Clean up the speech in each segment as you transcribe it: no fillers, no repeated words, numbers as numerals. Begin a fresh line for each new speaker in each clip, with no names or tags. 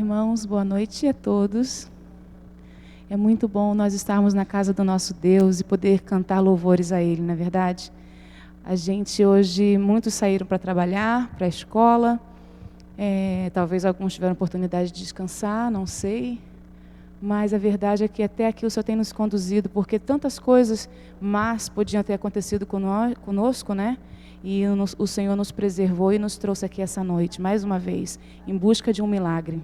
irmãos, boa noite a todos. É muito bom nós estarmos na casa do nosso Deus e poder cantar louvores a Ele, não é verdade? A gente hoje, muitos saíram para trabalhar, para a escola, talvez alguns tiveram oportunidade de descansar, não sei. Mas a verdade é que até aqui o Senhor tem nos conduzido, porque tantas coisas más podiam ter acontecido conosco, né? E o Senhor nos preservou e nos trouxe aqui essa noite, mais uma vez, em busca de um milagre.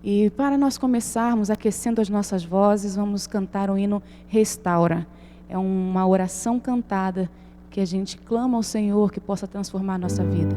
E para nós começarmos aquecendo as nossas vozes, vamos cantar o hino Restaura. É uma oração cantada que a gente clama ao Senhor que possa transformar a nossa vida.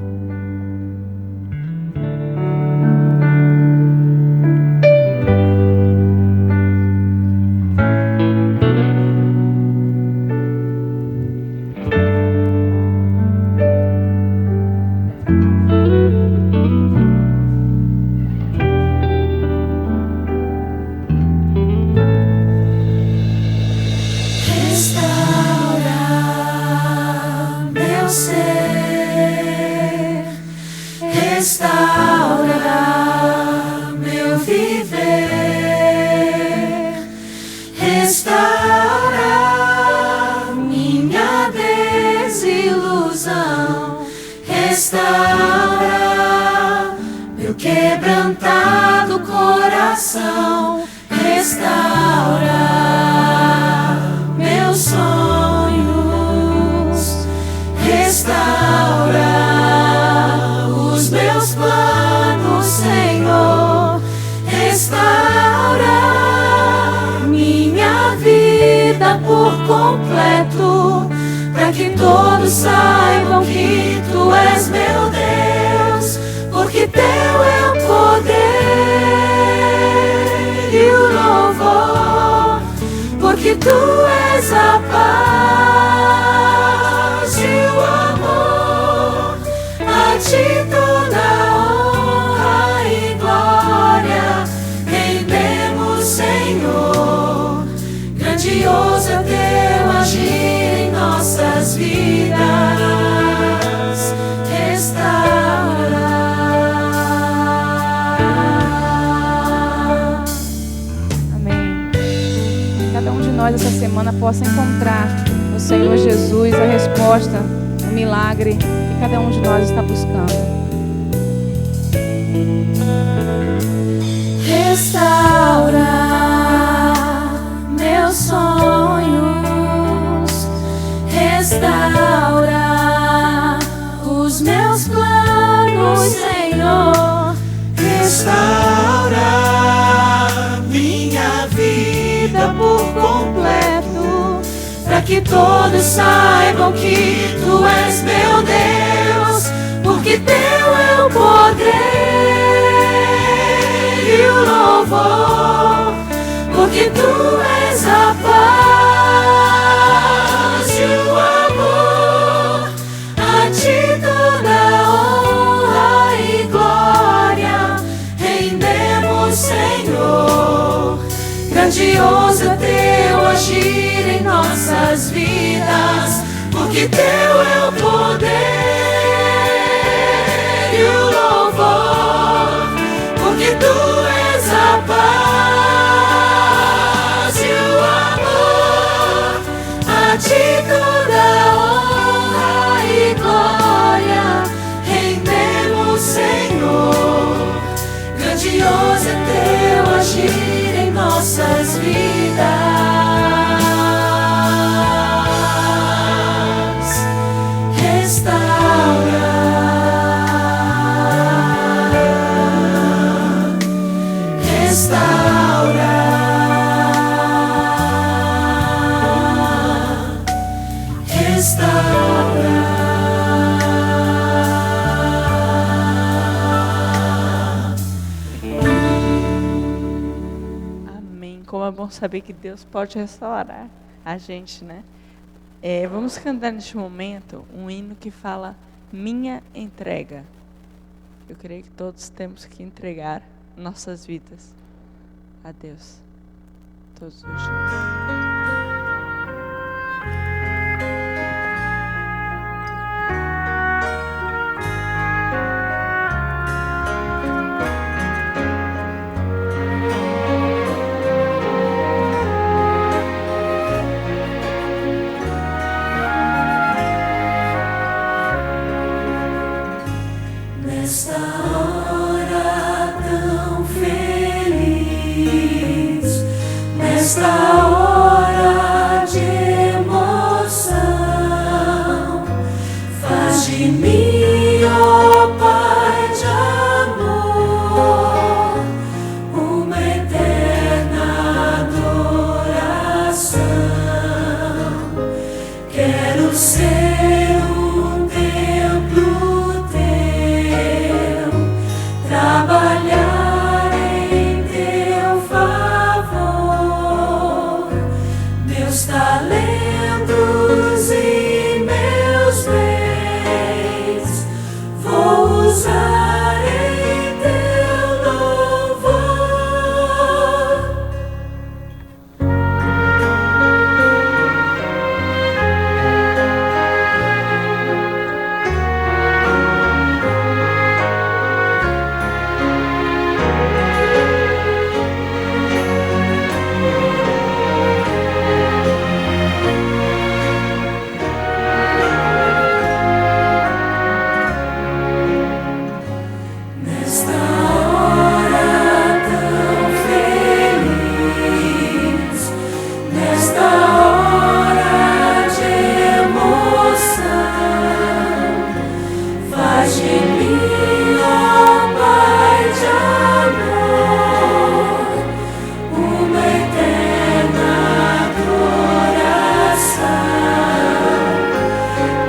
Quebrantado coração, restaura meus sonhos, restaura os meus planos, Senhor, restaura minha vida por completo, para que todos saibam que Tu és meu Deus, porque Teu é o poder e o louvor, porque Tu és a paz e o amor, a Ti toda honra e glória rendemos, Senhor. Grandioso é Teu agir em nossas vidas, restaura.
Nós essa semana possa encontrar no Senhor Jesus a resposta, o milagre que cada um de nós está buscando.
Restaura meus sonhos, restaura os meus planos, Senhor, restaura minha vida por completo, para que todos saibam que Tu és meu Deus, porque Teu é o poder e o louvor, porque Tu és a paz e o amor, a Ti toda honra e glória rendemos, Senhor. Grandioso é Teu agir em nossas vidas, porque Teu é o poder e o louvor, porque Tu és a paz e o amor, a Ti toda honra e glória rendemos, Senhor. Grandioso é Teu agir em nossas vidas, restaura, restaura, restaura.
Como é bom saber que Deus pode restaurar a gente, né? Vamos cantar neste momento um hino que fala minha entrega. Eu creio que todos temos que entregar nossas vidas a Deus todos os dias.
Nesta hora de emoção, faz de mim, ó Pai de amor, uma eterna adoração. Quero ser um templo teu, trabalhar em teu favor, meus talentos e meus bens vou usar em teu louvor. Nesta hora tão feliz, nesta hora de emoção, faz de mim, ó Pai de amor, uma eterna adoração.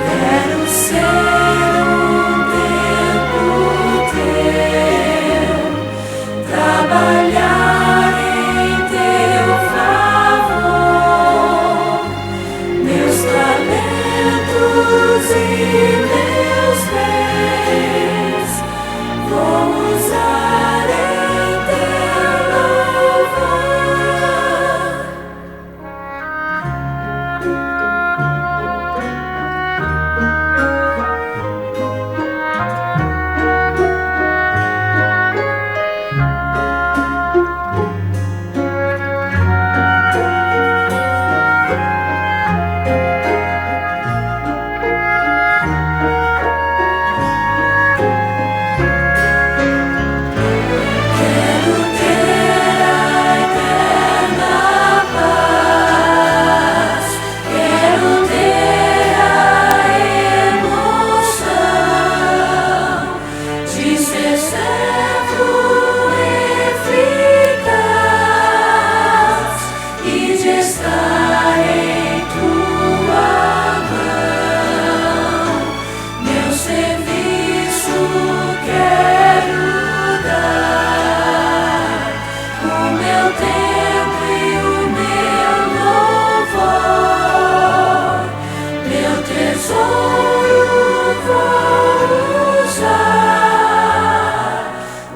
Quero ser um templo teu, trabalhar em teu favor, meus talentos e meus bens vou usar em teu louvor. Quero ter a eterna paz, quero ter a emoção de ser servo eficaz e de estar em tua mão. Meu serviço quero dar, o meu tempo e o meu louvor, meu tesouro vou usar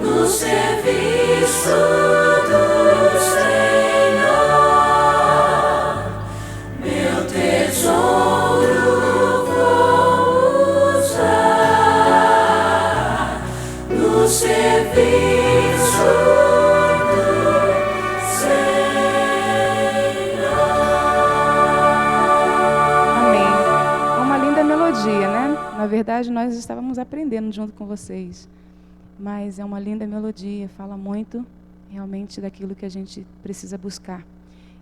no serviço do Senhor. Meu tesouro vou usar no serviço do Senhor.
Amém. É uma linda melodia, né? Na verdade, nós estávamos aprendendo junto com vocês. Mas é uma linda melodia, fala muito realmente daquilo que a gente precisa buscar.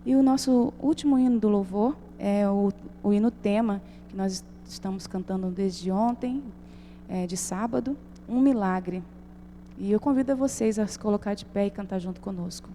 E o nosso último hino do louvor é o hino tema, que nós estamos cantando desde ontem, de sábado, Um Milagre. E eu convido a vocês a se colocar de pé e cantar junto conosco.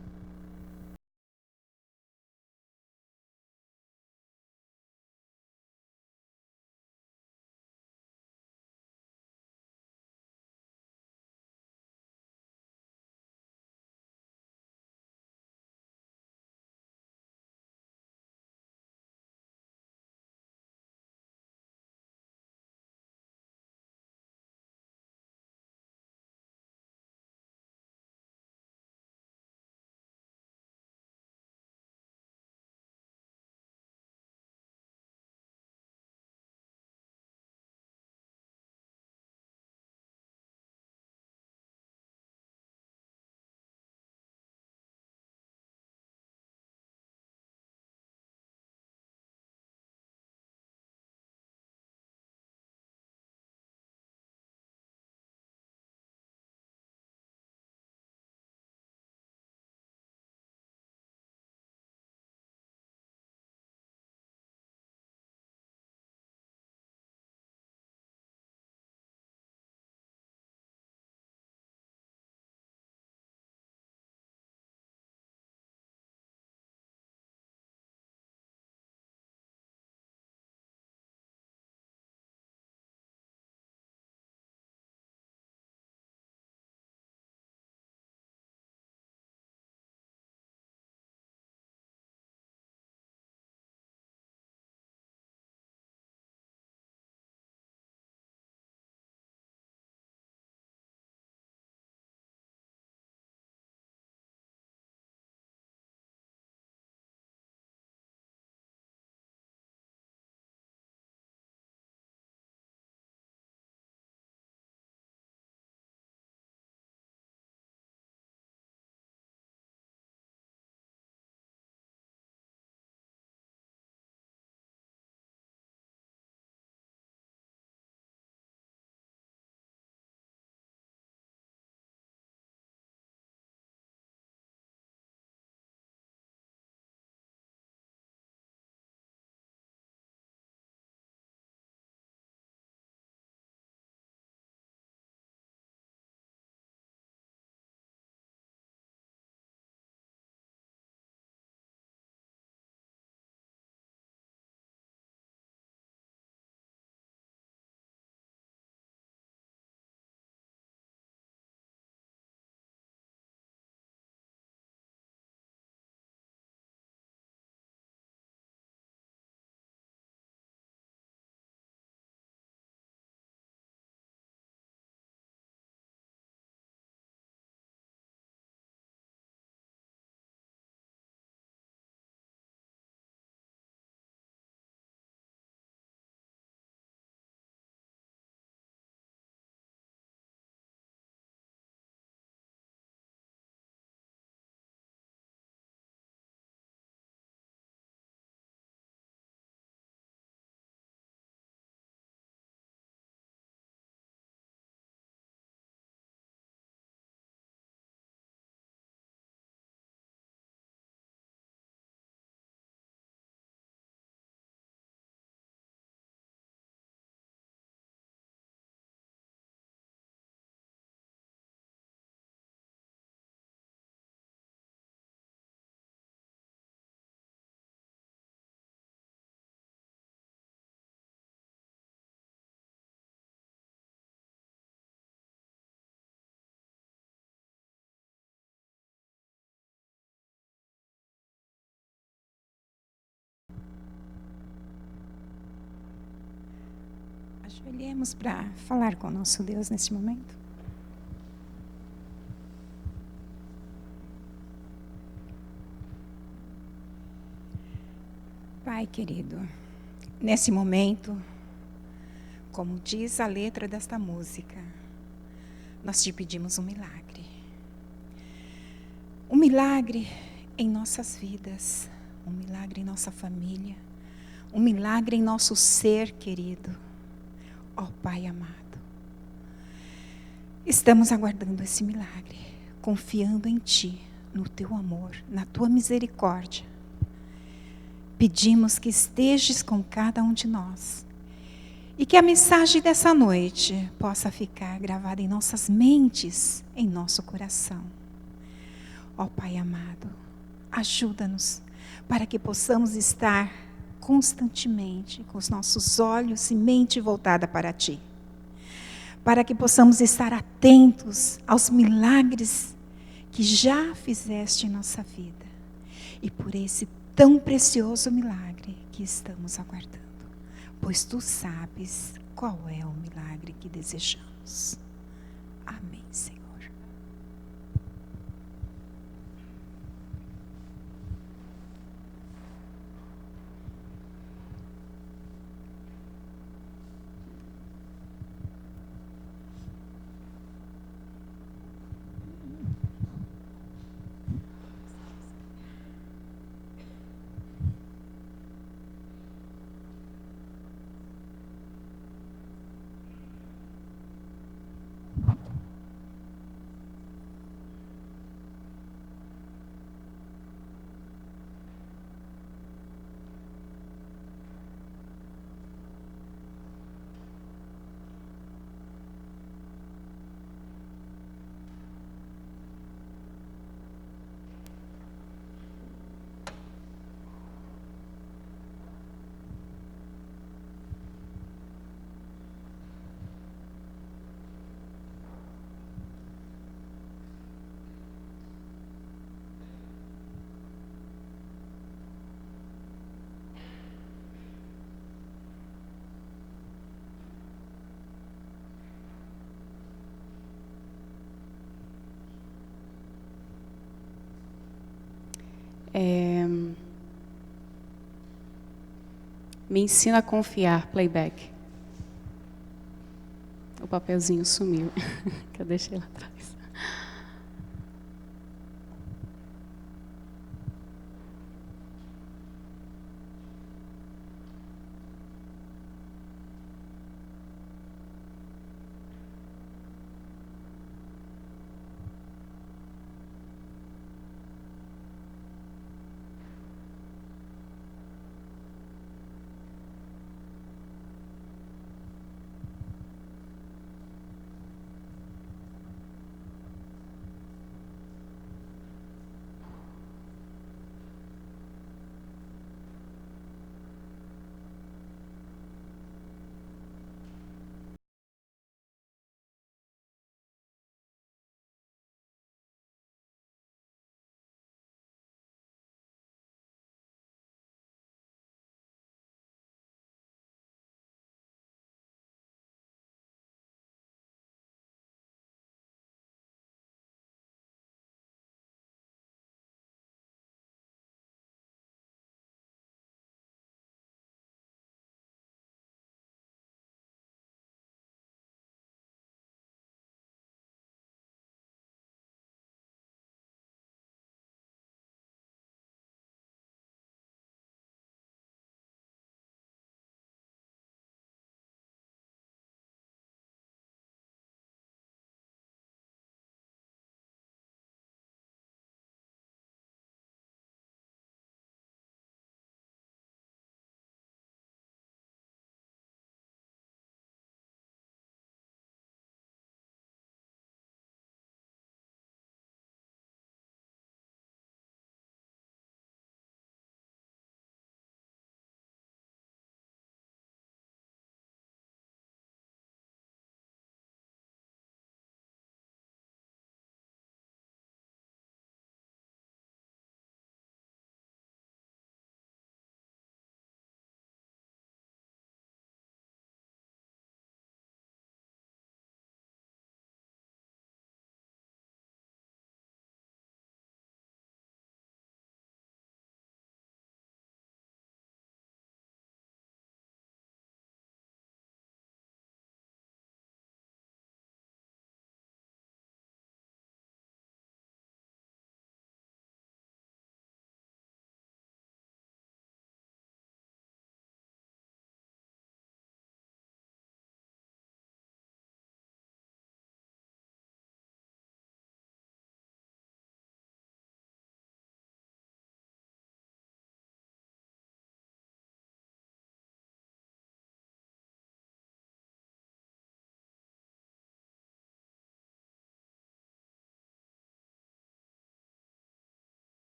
Ajoelhemos para falar com o nosso Deus nesse momento. Pai querido, nesse momento, como diz a letra desta música, nós te pedimos um milagre. Um milagre em nossas vidas, um milagre em nossa família, um milagre em nosso ser querido. Ó Pai amado, estamos aguardando esse milagre, confiando em Ti, no Teu amor, na Tua misericórdia. Pedimos que estejas com cada um de nós e que a mensagem dessa noite possa ficar gravada em nossas mentes, em nosso coração. Ó Pai amado, ajuda-nos para que possamos estar constantemente com os nossos olhos e mente voltada para Ti. Para que possamos estar atentos aos milagres que já fizeste em nossa vida. E por esse tão precioso milagre que estamos aguardando. Pois Tu sabes qual é o milagre que desejamos. Amém, Senhor.
Me ensina a confiar, playback. O papelzinho sumiu, que eu deixei lá atrás.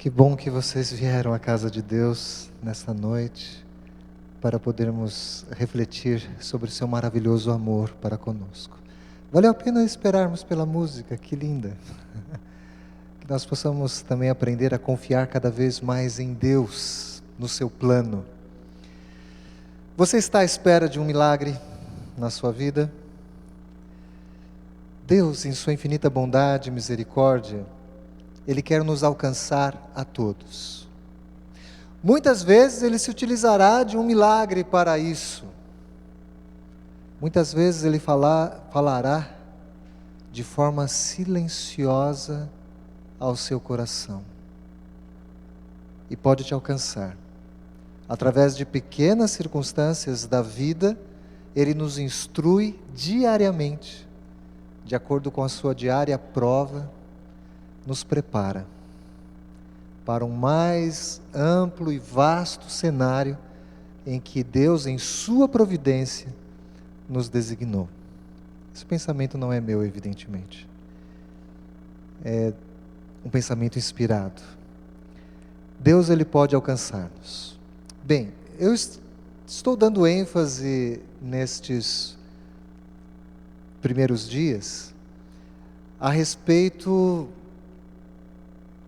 Que bom que vocês vieram à casa de Deus nesta noite para podermos refletir sobre o seu maravilhoso amor para conosco. Valeu a pena esperarmos pela música, que linda. Que nós possamos também aprender a confiar cada vez mais em Deus, no seu plano. Você está à espera de um milagre na sua vida? Deus, em sua infinita bondade e misericórdia, Ele quer nos alcançar a todos. Muitas vezes Ele se utilizará de um milagre para isso. Muitas vezes Ele falará de forma silenciosa ao seu coração. E pode te alcançar. Através de pequenas circunstâncias da vida, Ele nos instrui diariamente, de acordo com a sua diária prova, nos prepara para um mais amplo e vasto cenário em que Deus, em sua providência, nos designou. Esse pensamento não é meu, evidentemente. É um pensamento inspirado. Deus, Ele pode alcançar-nos. Bem, eu estou dando ênfase nestes primeiros dias a respeito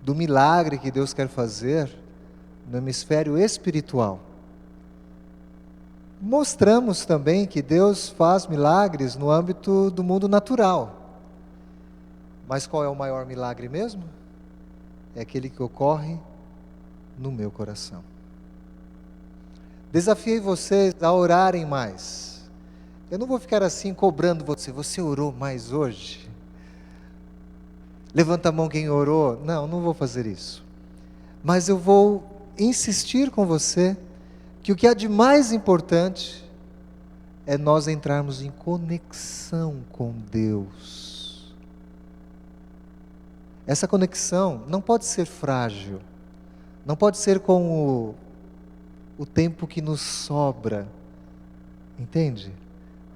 do milagre que Deus quer fazer no hemisfério espiritual. Mostramos também que Deus faz milagres no âmbito do mundo natural. Mas qual é o maior milagre mesmo? É aquele que ocorre no meu coração. Desafiei vocês a orarem mais. Eu não vou ficar assim cobrando você. Você orou mais hoje? Levanta a mão quem orou. Não vou fazer isso. Mas eu vou insistir com você que o que há de mais importante é nós entrarmos em conexão com Deus. Essa conexão não pode ser frágil. Não pode ser com o tempo que nos sobra. Entende?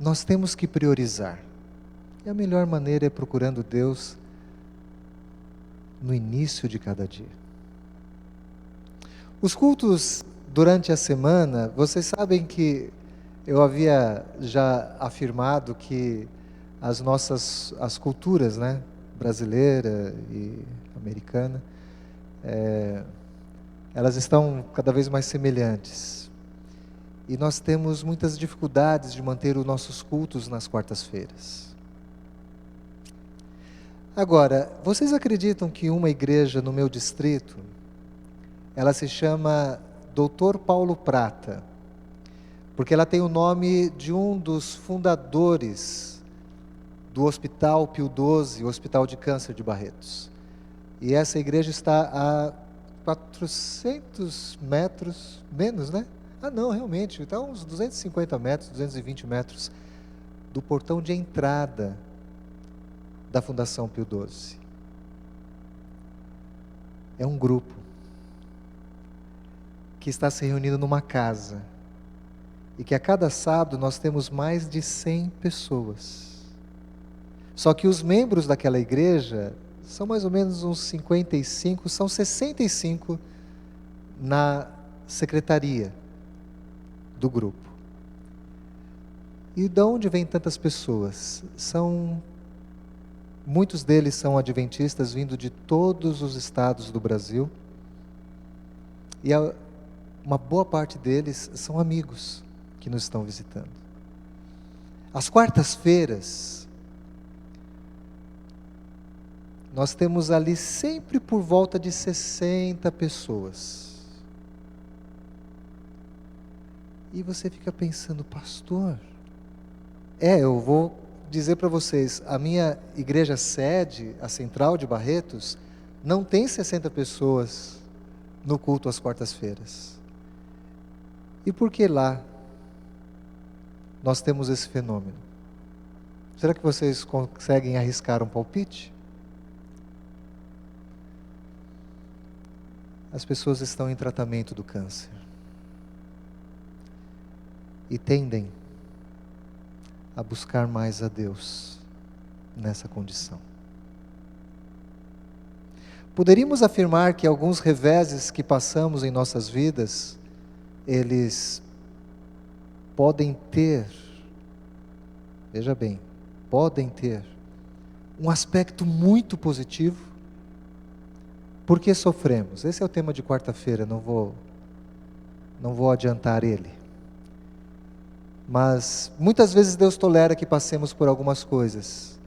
Nós temos que priorizar. E a melhor maneira é procurando Deus no início de cada dia. Os cultos durante a semana, vocês sabem que eu havia já afirmado que as culturas, né, brasileira e americana, elas estão cada vez mais semelhantes. E nós temos muitas dificuldades de manter os nossos cultos nas quartas-feiras. Agora, vocês acreditam que uma igreja no meu distrito, ela se chama Dr. Paulo Prata, porque ela tem o nome de um dos fundadores do Hospital Pio XII, o Hospital de Câncer de Barretos. E essa igreja está a 400 metros, menos, né? Não, realmente, está uns 250 metros, 220 metros do portão de entrada da Fundação Pio XII. É um grupo que está se reunindo numa casa e que a cada sábado nós temos mais de 100 pessoas. Só que os membros daquela igreja são mais ou menos uns 55, são 65 na secretaria do grupo. E de onde vêm tantas pessoas? Muitos deles são adventistas vindo de todos os estados do Brasil. E uma boa parte deles são amigos que nos estão visitando. Às quartas-feiras, nós temos ali sempre por volta de 60 pessoas. E você fica pensando, pastor, eu vou dizer para vocês, a minha igreja sede, a Central de Barretos, não tem 60 pessoas no culto às quartas-feiras. E por que lá nós temos esse fenômeno? Será que vocês conseguem arriscar um palpite? As pessoas estão em tratamento do câncer e tendem a buscar mais a Deus nessa condição. Poderíamos afirmar que alguns reveses que passamos em nossas vidas, eles podem ter, veja bem, podem ter um aspecto muito positivo. Por que sofremos? Esse é o tema de quarta-feira, não vou adiantar ele. Mas muitas vezes Deus tolera que passemos por algumas coisas,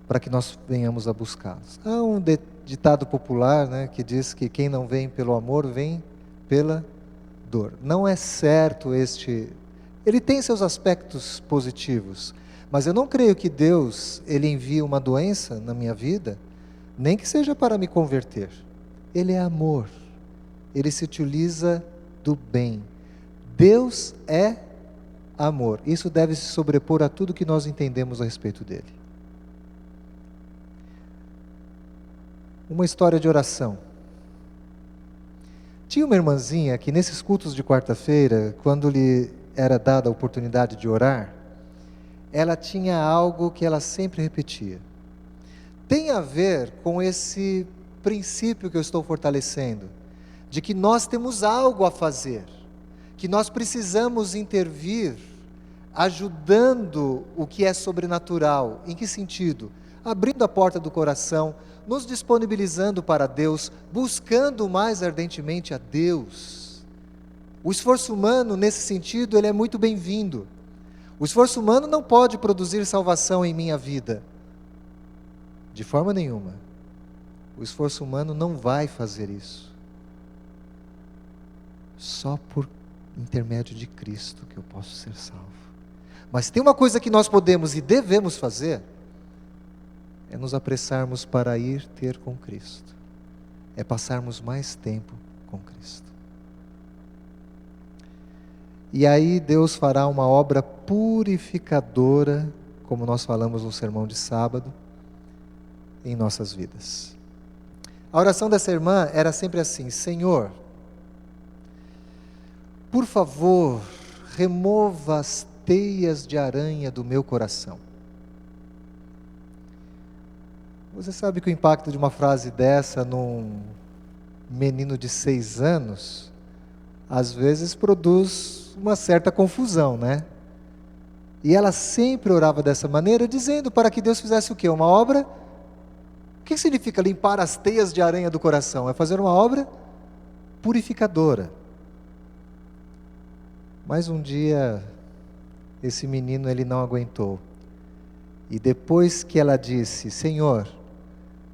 para que nós venhamos a buscá-los. Há um ditado popular, né, que diz que quem não vem pelo amor, vem pela dor. Não é certo ele tem seus aspectos positivos, mas eu não creio que Deus, Ele envie uma doença na minha vida, nem que seja para me converter. Ele é amor, Ele se utiliza do bem. Deus é amor, isso deve se sobrepor a tudo que nós entendemos a respeito dele. Uma história de oração. Tinha uma irmãzinha que nesses cultos de quarta-feira, quando lhe era dada a oportunidade de orar, ela tinha algo que ela sempre repetia. Tem a ver com esse princípio que eu estou fortalecendo, de que nós temos algo a fazer, que nós precisamos intervir, ajudando o que é sobrenatural. Em que sentido? Abrindo a porta do coração, nos disponibilizando para Deus, buscando mais ardentemente a Deus. O esforço humano, nesse sentido, ele é muito bem-vindo. O esforço humano não pode produzir salvação em minha vida, de forma nenhuma. O esforço humano não vai fazer isso. Só por intermédio de Cristo que eu posso ser salvo. Mas tem uma coisa que nós podemos e devemos fazer, é nos apressarmos para ir ter com Cristo. É passarmos mais tempo com Cristo. E aí Deus fará uma obra purificadora, como nós falamos no sermão de sábado, em nossas vidas. A oração dessa irmã era sempre assim: Senhor, por favor, remova as teias de aranha do meu coração. Você sabe que o impacto de uma frase dessa num menino de 6 anos, às vezes produz uma certa confusão, né? E ela sempre orava dessa maneira, dizendo para que Deus fizesse o quê? Uma obra? O que significa limpar as teias de aranha do coração? É fazer uma obra purificadora. Mas um dia, esse menino, ele não aguentou. E depois que ela disse: Senhor,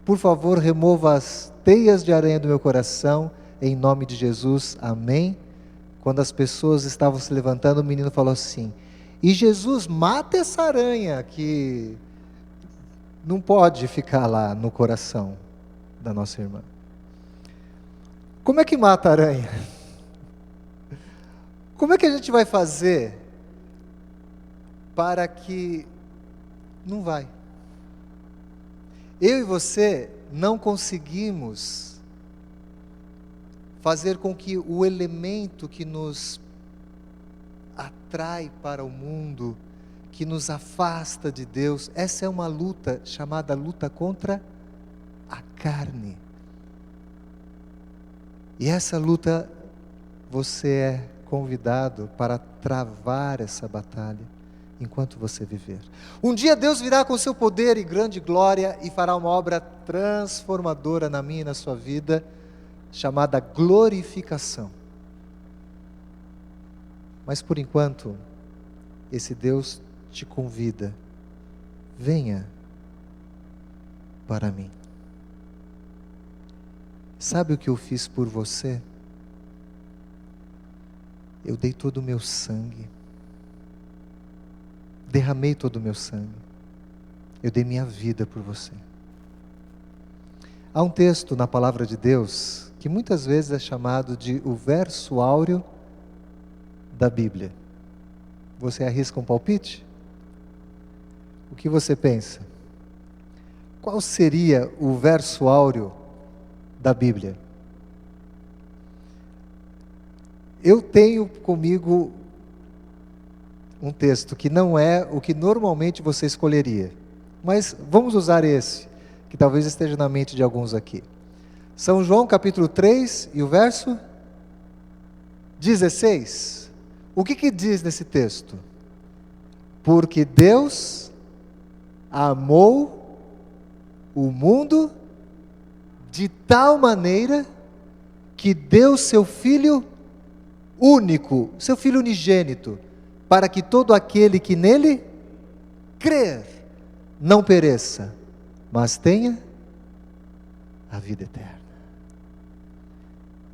por favor, remova as teias de aranha do meu coração, em nome de Jesus, amém. Quando as pessoas estavam se levantando, o menino falou assim: e Jesus, mata essa aranha que não pode ficar lá no coração da nossa irmã. Como é que mata a aranha? Como é que a gente vai fazer para que não vai? Eu e você não conseguimos fazer com que o elemento que nos atrai para o mundo, que nos afasta de Deus, essa é uma luta chamada luta contra a carne. E essa luta, você é convidado para travar essa batalha enquanto você viver. Um dia Deus virá com seu poder e grande glória e fará uma obra transformadora na minha e na sua vida, chamada glorificação. Mas por enquanto, esse Deus te convida: venha para mim. Sabe o que eu fiz por você? Eu dei todo o meu sangue, derramei todo o meu sangue, eu dei minha vida por você. Há um texto na palavra de Deus que muitas vezes é chamado de o verso áureo da Bíblia. Você arrisca um palpite? O que você pensa? Qual seria o verso áureo da Bíblia? Eu tenho comigo um texto que não é o que normalmente você escolheria, mas vamos usar esse, que talvez esteja na mente de alguns aqui. São João capítulo 3 e o verso 16. O que diz nesse texto? Porque Deus amou o mundo de tal maneira que deu seu Filho único, seu Filho unigênito, para que todo aquele que nele crer não pereça, mas tenha a vida eterna.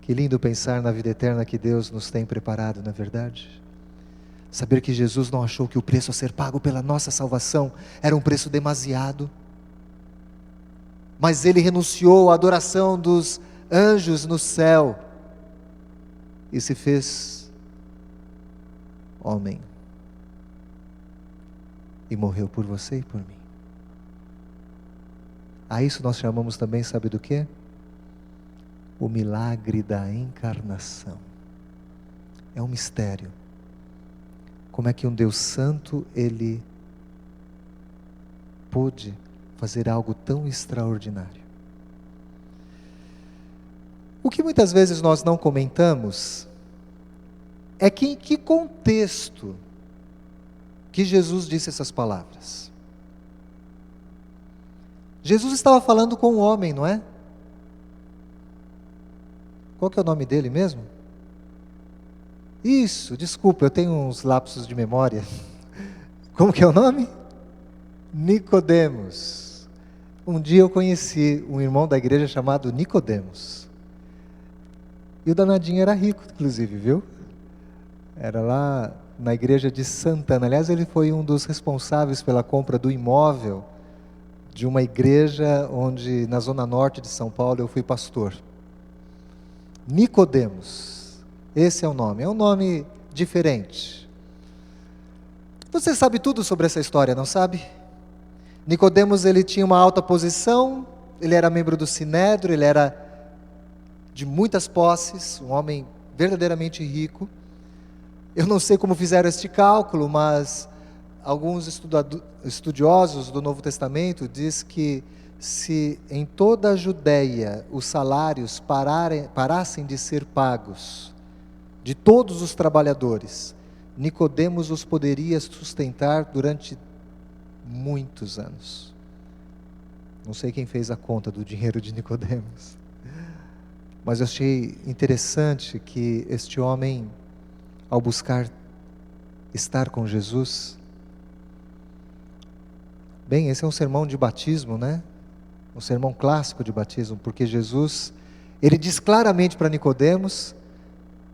Que lindo pensar na vida eterna que Deus nos tem preparado, não é verdade? Saber que Jesus não achou que o preço a ser pago pela nossa salvação era um preço demasiado, mas Ele renunciou à adoração dos anjos no céu e se fez homem e morreu por você e por mim. A isso nós chamamos também, sabe do quê? O milagre da encarnação. É um mistério. Como é que um Deus santo, Ele pôde fazer algo tão extraordinário? O que muitas vezes nós não comentamos é que em que contexto que Jesus disse essas palavras. Jesus estava falando com um homem, não é? Qual que é o nome dele mesmo? Isso, desculpa, eu tenho uns lapsos de memória. Como que é o nome? Nicodemos. Um dia eu conheci um irmão da igreja chamado Nicodemos. E o danadinho era rico, inclusive, viu? Era lá na igreja de Santana. Aliás, ele foi um dos responsáveis pela compra do imóvel de uma igreja onde, na zona norte de São Paulo, eu fui pastor. Nicodemos, esse é o nome. É um nome diferente. Você sabe tudo sobre essa história, não sabe? Nicodemos, ele tinha uma alta posição, ele era membro do Sinédrio, ele era de muitas posses, um homem verdadeiramente rico. Eu não sei como fizeram este cálculo, mas alguns estudiosos do Novo Testamento diz que se em toda a Judéia os salários parassem de ser pagos de todos os trabalhadores, Nicodemos os poderia sustentar durante muitos anos. Não sei quem fez a conta do dinheiro de Nicodemos, mas eu achei interessante que este homem, ao buscar estar com Jesus, bem, esse é um sermão de batismo, né? Um sermão clássico de batismo, porque Jesus, ele diz claramente para Nicodemos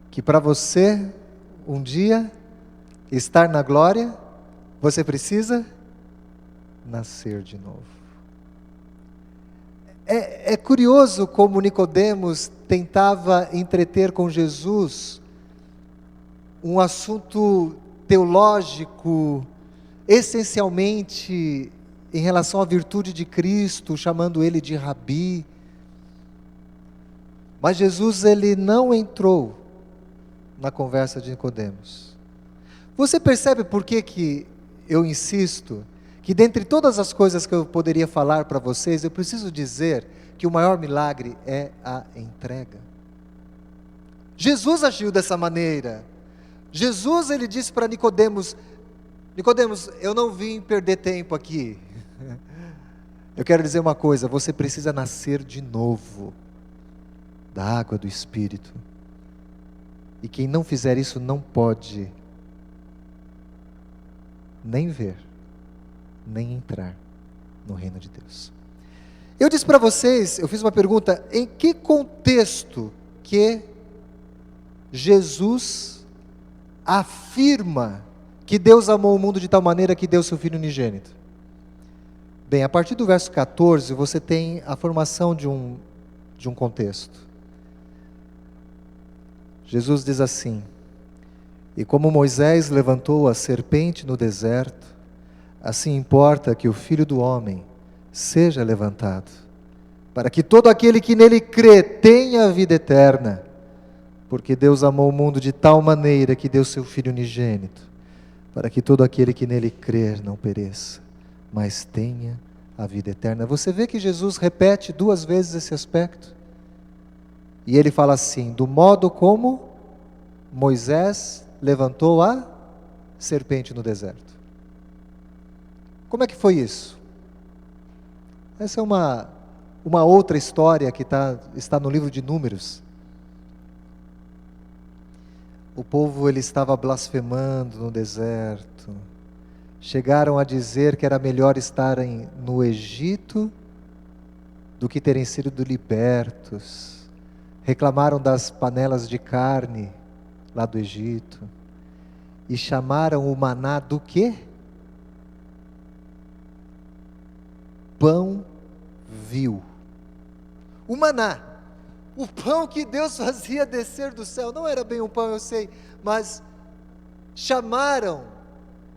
que para você um dia estar na glória, você precisa nascer de novo. É curioso como Nicodemos tentava entreter com Jesus um assunto teológico, essencialmente em relação à virtude de Cristo, chamando ele de Rabi. Mas Jesus, ele não entrou na conversa de Nicodemos. Você percebe por que eu insisto que dentre todas as coisas que eu poderia falar para vocês, eu preciso dizer que o maior milagre é a entrega. Jesus agiu dessa maneira. Jesus, ele disse para Nicodemos: Nicodemos, eu não vim perder tempo aqui. Eu quero dizer uma coisa, você precisa nascer de novo da água do Espírito. E quem não fizer isso não pode nem ver, nem entrar no reino de Deus. Eu disse para vocês, eu fiz uma pergunta, em que contexto que Jesus afirma que Deus amou o mundo de tal maneira que deu seu Filho unigênito? Bem, a partir do verso 14, você tem a formação de um contexto. Jesus diz assim: e como Moisés levantou a serpente no deserto, assim importa que o Filho do Homem seja levantado, para que todo aquele que nele crê tenha a vida eterna, porque Deus amou o mundo de tal maneira que deu seu Filho unigênito, para que todo aquele que nele crer não pereça, mas tenha a vida eterna. Você vê que Jesus repete 2 vezes esse aspecto. E ele fala assim: do modo como Moisés levantou a serpente no deserto. Como é que foi isso? Essa é uma outra história que está no livro de Números. O povo ele estava blasfemando no deserto. Chegaram a dizer que era melhor estarem no Egito do que terem sido libertos. Reclamaram das panelas de carne lá do Egito. E chamaram o maná do quê? Pão vil. O maná. O pão que Deus fazia descer do céu. Não era bem um pão, eu sei. Mas chamaram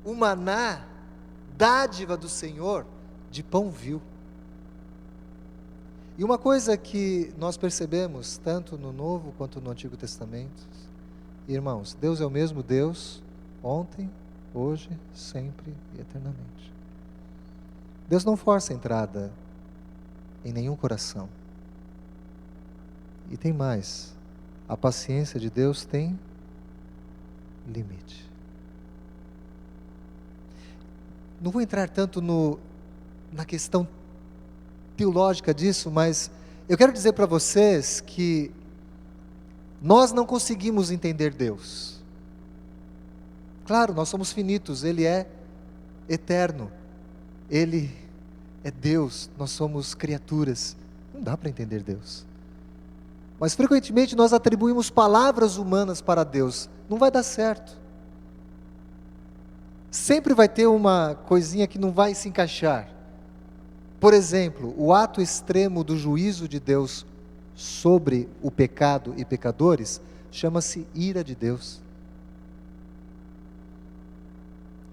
o maná, dádiva do Senhor, de pão vil. E uma coisa que nós percebemos, tanto no Novo quanto no Antigo Testamento, irmãos, Deus é o mesmo Deus, ontem, hoje, sempre e eternamente. Deus não força a entrada em nenhum coração. E tem mais, a paciência de Deus tem limite. Não vou entrar tanto na questão teológica disso, mas eu quero dizer para vocês que nós não conseguimos entender Deus. Claro, nós somos finitos, Ele é eterno, Ele é Deus, nós somos criaturas, não dá para entender Deus. Mas frequentemente nós atribuímos palavras humanas para Deus, não vai dar certo. Sempre vai ter uma coisinha que não vai se encaixar. Por exemplo, o ato extremo do juízo de Deus sobre o pecado e pecadores chama-se ira de Deus.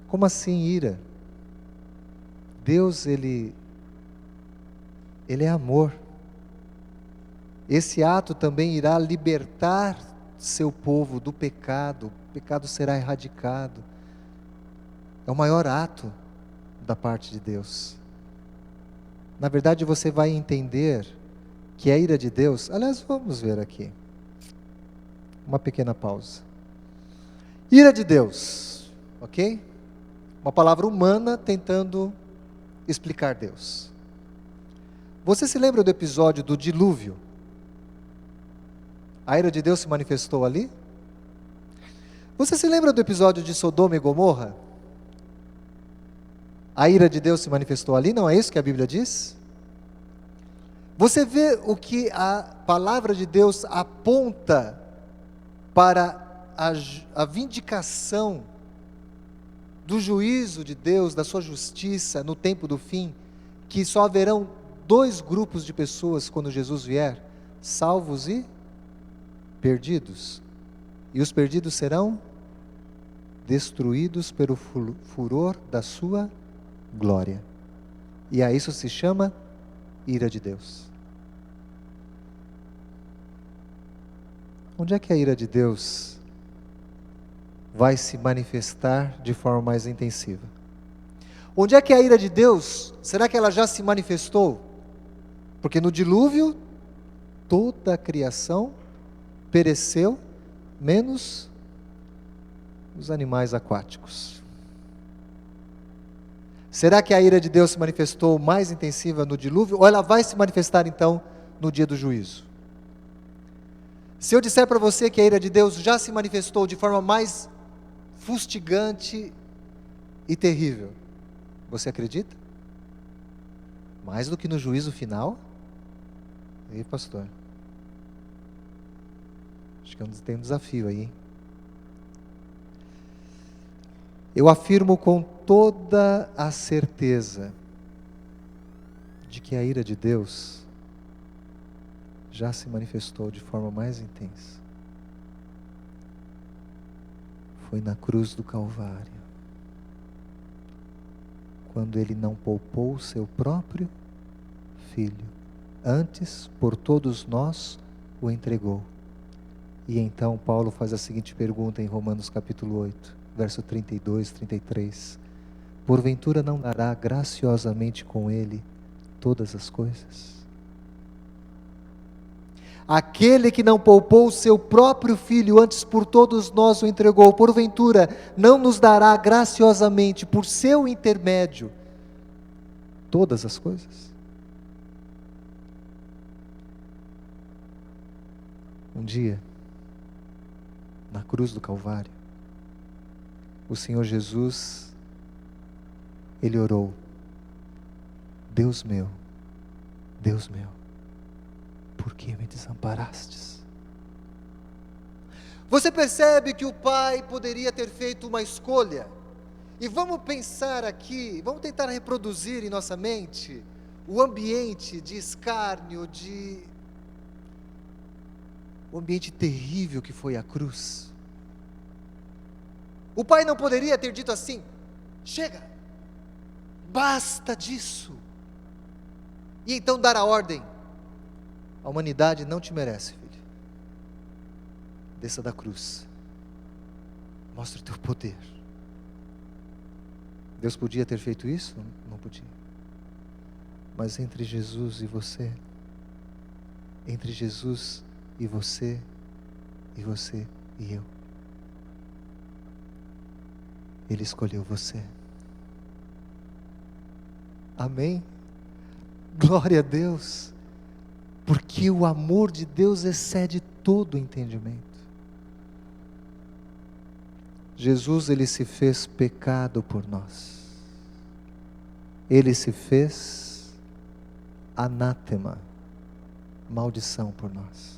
Como assim ira? Deus, Ele é amor. Esse ato também irá libertar seu povo do pecado, o pecado será erradicado. É o maior ato da parte de Deus. Na verdade, você vai entender que a ira de Deus... Aliás, vamos ver aqui. Uma pequena pausa. Ira de Deus, ok? Uma palavra humana tentando explicar Deus. Você se lembra do episódio do dilúvio? A ira de Deus se manifestou ali? Você se lembra do episódio de Sodoma e Gomorra? A ira de Deus se manifestou ali, não é isso que a Bíblia diz? Você vê o que a palavra de Deus aponta para a vindicação do juízo de Deus, da sua justiça no tempo do fim, que só haverão 2 grupos de pessoas quando Jesus vier, salvos e perdidos. E os perdidos serão destruídos pelo furor da sua glória. E a isso se chama ira de Deus. Onde é que a ira de Deus vai se manifestar de forma mais intensiva? Onde é que a ira de Deus, será que ela já se manifestou? Porque no dilúvio, toda a criação pereceu, menos os animais aquáticos. Será que a ira de Deus se manifestou mais intensiva no dilúvio? Ou ela vai se manifestar então no dia do juízo? Se eu disser para você que a ira de Deus já se manifestou de forma mais fustigante e terrível, você acredita? Mais do que no juízo final? E aí, pastor? Acho que tem um desafio aí, hein? Eu afirmo com toda a certeza de que a ira de Deus já se manifestou de forma mais intensa. Foi na cruz do Calvário, quando Ele não poupou o seu próprio Filho, antes por todos nós o entregou. E então Paulo faz a seguinte pergunta em Romanos capítulo 8, verso 32, 33. Porventura não dará graciosamente com Ele todas as coisas? aquele que não poupou o seu próprio filho, antes por todos nós o entregou, porventura não nos dará graciosamente, por seu intermédio, todas as coisas? Um dia, na cruz do Calvário, o Senhor Jesus, Ele orou: Deus meu, por que me desamparastes? Você percebe que o Pai poderia ter feito uma escolha? E vamos pensar aqui, vamos tentar reproduzir em nossa mente o ambiente de escárnio, o ambiente terrível que foi a cruz. O Pai não poderia ter dito assim: chega, basta disso, e então dar a ordem: a humanidade não te merece, filho, desça da cruz, mostra o teu poder. Deus podia ter feito isso? Não podia. Mas entre Jesus e você, entre Jesus e você e eu, Ele escolheu você. Amém? Glória a Deus, porque o amor de Deus excede todo o entendimento. Jesus, Ele se fez pecado por nós. Ele se fez anátema, maldição por nós.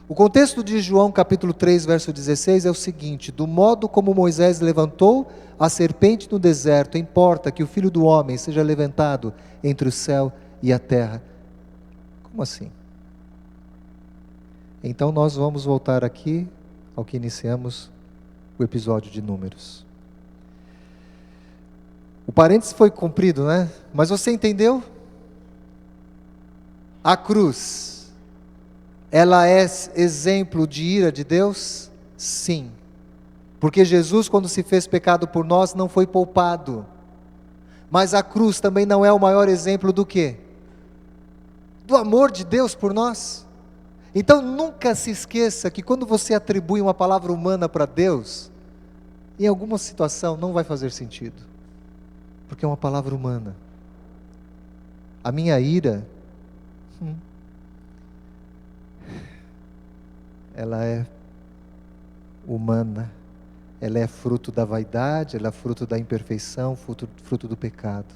O contexto de João capítulo 3, verso 16 é o seguinte: do modo como Moisés levantou a serpente no deserto, importa que o Filho do Homem seja levantado entre o céu e a terra. Como assim? Então nós vamos voltar aqui ao que iniciamos o episódio de Números. O parênteses foi cumprido, né? Mas você entendeu? A cruz, ela é exemplo de ira de Deus? Sim. Porque Jesus, quando se fez pecado por nós, não foi poupado. Mas a cruz também não é o maior exemplo do quê? Do amor de Deus por nós. Então nunca se esqueça que quando você atribui uma palavra humana para Deus, em alguma situação não vai fazer sentido, porque é uma palavra humana. A minha ira, ela é humana, ela é fruto da vaidade, ela é fruto da imperfeição, fruto do pecado.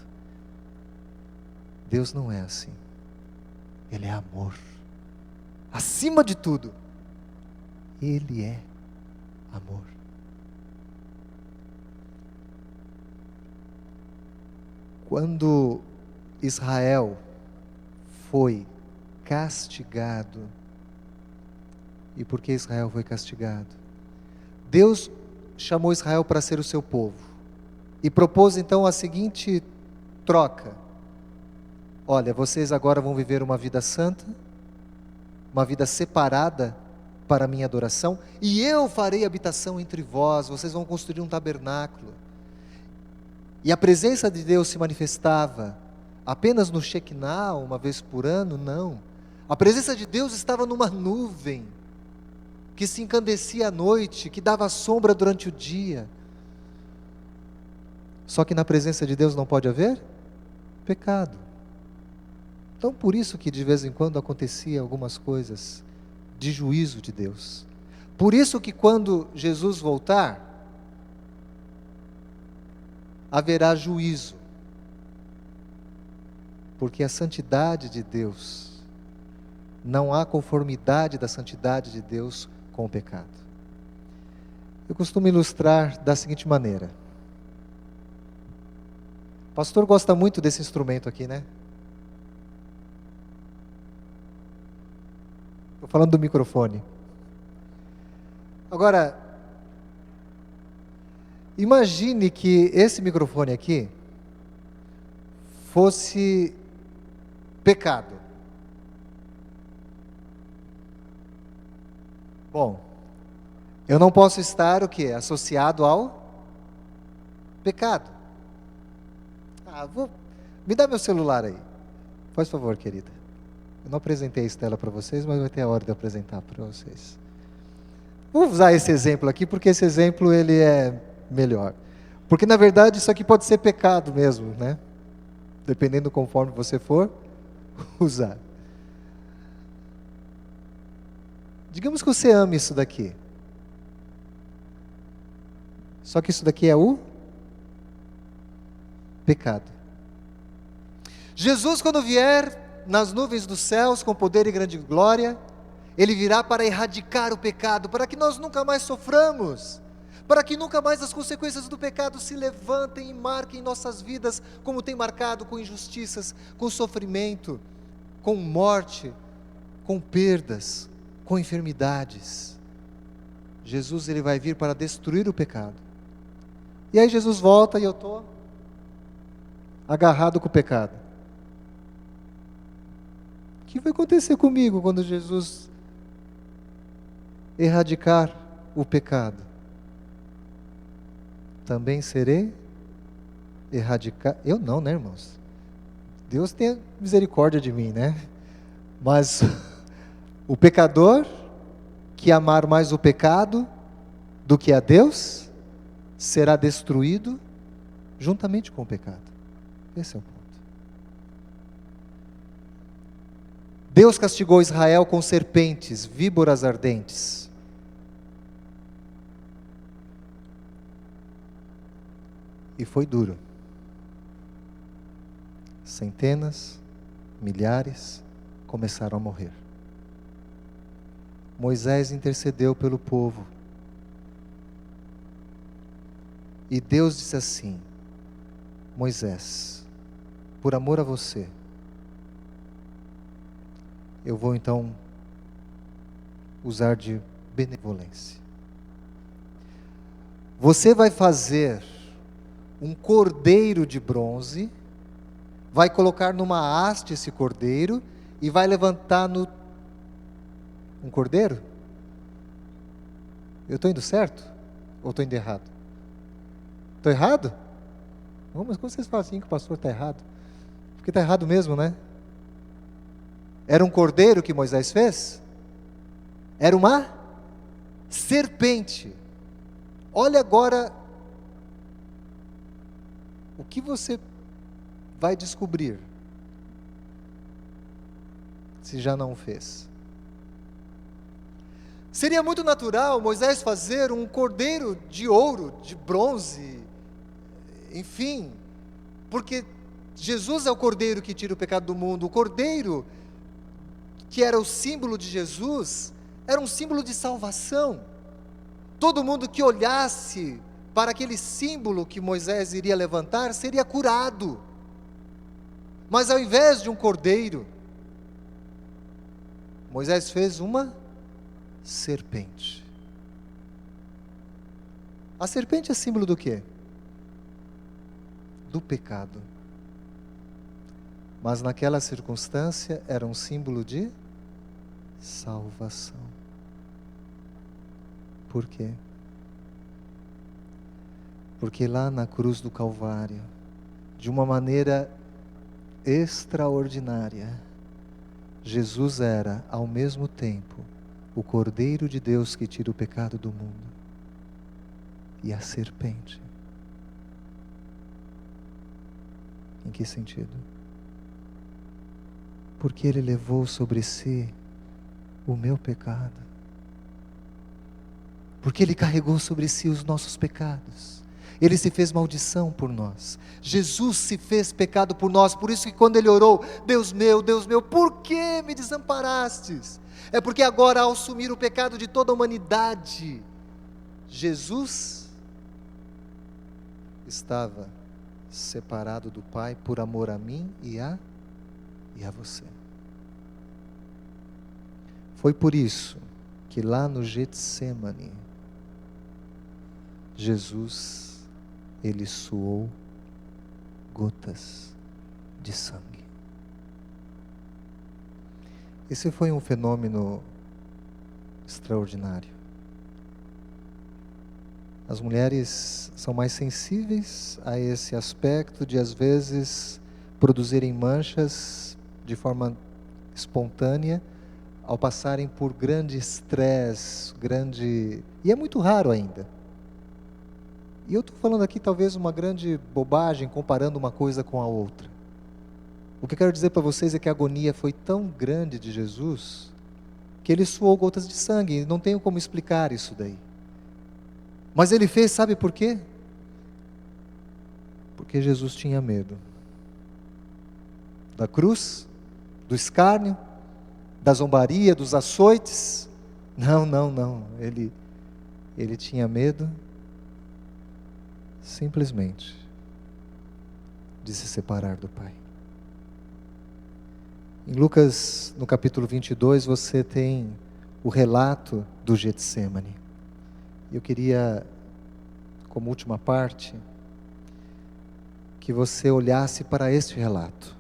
Deus não é assim. Ele é amor. Acima de tudo, Ele é amor. Quando Israel foi castigado, e por que Israel foi castigado? Deus chamou Israel para ser o seu povo, e propôs então a seguinte troca: olha, vocês agora vão viver uma vida santa, uma vida separada para a minha adoração, e eu farei habitação entre vós, vocês vão construir um tabernáculo. E a presença de Deus se manifestava apenas no Shekinah, uma vez por ano? Não. A presença de Deus estava numa nuvem, que se encandecia à noite, que dava sombra durante o dia. Só que na presença de Deus não pode haver pecado. Então por isso que de vez em quando acontecia algumas coisas de juízo de Deus. Por isso que quando Jesus voltar, haverá juízo. Porque a santidade de Deus, não há conformidade da santidade de Deus com o pecado. Eu costumo ilustrar da seguinte maneira. O pastor gosta muito desse instrumento aqui, né? Estou falando do microfone. Agora, imagine que esse microfone aqui fosse pecado. Bom, eu não posso estar o quê? Associado ao pecado. Me dá meu celular aí. Faz favor, querida. Eu não apresentei a Estela para vocês, mas vai ter a hora de apresentar para vocês. Vou usar esse exemplo aqui, porque esse exemplo ele é melhor. Porque, na verdade, isso aqui pode ser pecado mesmo, né? Dependendo conforme você for usar. Digamos que você ama isso daqui. Só que isso daqui é o pecado. Jesus, quando vier nas nuvens dos céus com poder e grande glória, Ele virá para erradicar o pecado, para que nós nunca mais soframos, para que nunca mais as consequências do pecado se levantem e marquem nossas vidas, como tem marcado, com injustiças, com sofrimento, com morte, com perdas, com enfermidades. Jesus, Ele vai vir para destruir o pecado. E aí Jesus volta e eu estou agarrado com o pecado. O que vai acontecer comigo quando Jesus erradicar o pecado? Também serei erradicado. Eu não, né, irmãos? Deus tenha misericórdia de mim, né? Mas o pecador que amar mais o pecado do que a Deus será destruído juntamente com o pecado. Esse é o ponto. Deus castigou Israel com serpentes, víboras ardentes. E foi duro. Centenas, milhares começaram a morrer. Moisés intercedeu pelo povo. E Deus disse assim: Moisés, por amor a você, eu vou então usar de benevolência. Você vai fazer um cordeiro de bronze, vai colocar numa haste esse cordeiro e vai levantar no... Um cordeiro? Eu estou indo certo? Ou estou indo errado? Estou errado? Não, mas como vocês falam assim que o pastor está errado? Porque está errado mesmo, né? Era um cordeiro que Moisés fez? Era uma serpente. Olha agora o que você vai descobrir, se já não fez. Seria muito natural Moisés fazer um cordeiro de ouro, de bronze, enfim, porque Jesus é o cordeiro que tira o pecado do mundo. O cordeiro, que era o símbolo de Jesus, era um símbolo de salvação. Todo mundo que olhasse para aquele símbolo que Moisés iria levantar, seria curado. Mas ao invés de um cordeiro, Moisés fez uma serpente. A serpente é símbolo do quê? Do pecado. Mas naquela circunstância era um símbolo de salvação. Por quê? Porque lá na cruz do Calvário, de uma maneira extraordinária, Jesus era, ao mesmo tempo, o Cordeiro de Deus que tira o pecado do mundo e a serpente. Em que sentido? Porque Ele levou sobre si o meu pecado. Porque Ele carregou sobre si os nossos pecados. Ele se fez maldição por nós. Jesus se fez pecado por nós. Por isso que quando Ele orou: Deus meu, por que me desamparastes? É porque agora, ao assumir o pecado de toda a humanidade, Jesus estava separado do Pai por amor a mim e a você. Foi por isso que lá no Getsemane, Jesus, Ele suou gotas de sangue. Esse foi um fenômeno extraordinário. As mulheres são mais sensíveis a esse aspecto de, às vezes, produzirem manchas de forma espontânea ao passarem por grande estresse, e é muito raro ainda. E eu estou falando aqui talvez uma grande bobagem, comparando uma coisa com a outra. O que eu quero dizer para vocês é que a agonia foi tão grande de Jesus, que ele suou gotas de sangue, não tenho como explicar isso daí. Mas ele fez, sabe por quê? Porque Jesus tinha medo da cruz, do escárnio, da zombaria, dos açoites. Não. Ele tinha medo simplesmente de se separar do Pai. Em Lucas, no capítulo 22, você tem o relato do Getsêmani. Eu queria, como última parte, que você olhasse para este relato.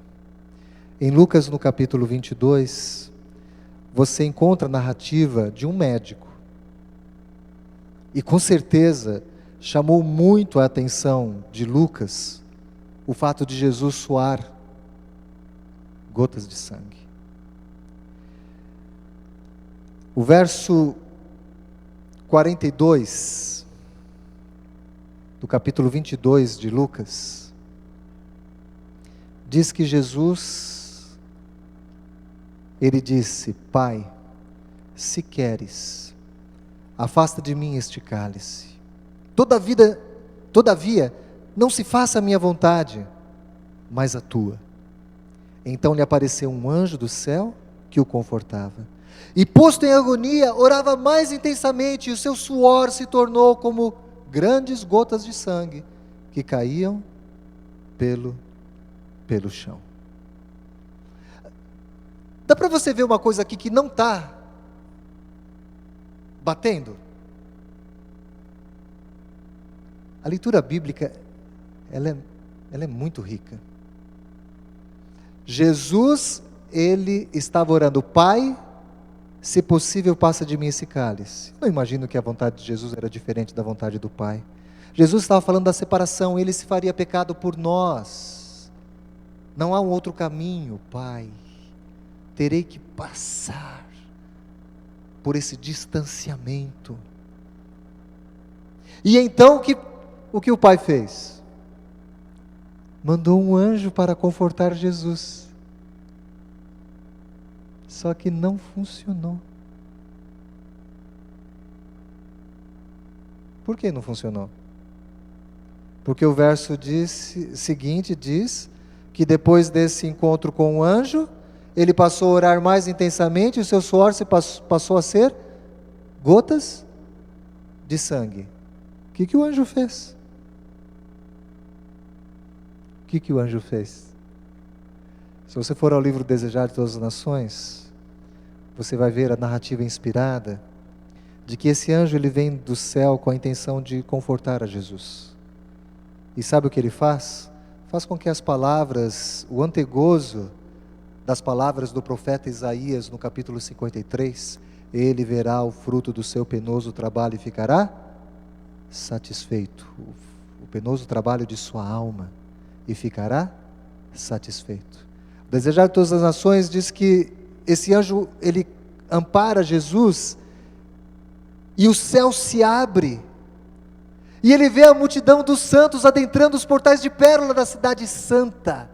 Em Lucas, no capítulo 22, você encontra a narrativa de um médico. E com certeza chamou muito a atenção de Lucas o fato de Jesus suar gotas de sangue. O verso 42 do capítulo 22 de Lucas diz que Jesus, ele disse: Pai, se queres, afasta de mim este cálice. Todavia, não se faça a minha vontade, mas a tua. Então lhe apareceu um anjo do céu que o confortava. E posto em agonia, orava mais intensamente, e o seu suor se tornou como grandes gotas de sangue que caíam pelo chão. Dá para você ver uma coisa aqui que não está batendo? A leitura bíblica, ela é muito rica. Jesus, ele estava orando: Pai, se possível, passa de mim esse cálice. Não imagino que a vontade de Jesus era diferente da vontade do Pai. Jesus estava falando da separação, ele se faria pecado por nós. Não há um outro caminho, Pai. Terei que passar por esse distanciamento. E então o que o Pai fez? Mandou um anjo para confortar Jesus. Só que não funcionou. Por que não funcionou? Porque o verso seguinte diz que depois desse encontro com o anjo, ele passou a orar mais intensamente e o seu suor passou a ser gotas de sangue. O que o anjo fez? O que o anjo fez? Se você for ao livro Desejar de Todas as Nações, você vai ver a narrativa inspirada de que esse anjo ele vem do céu com a intenção de confortar a Jesus. E sabe o que ele faz? Faz com que as palavras, o antegozo das palavras do profeta Isaías no capítulo 53, ele verá o fruto do seu penoso trabalho e ficará satisfeito. O penoso trabalho de sua alma, e ficará satisfeito. O Desejar de Todas as Nações diz que esse anjo, ele ampara Jesus, e o céu se abre, e ele vê a multidão dos santos adentrando os portais de pérola da cidade santa.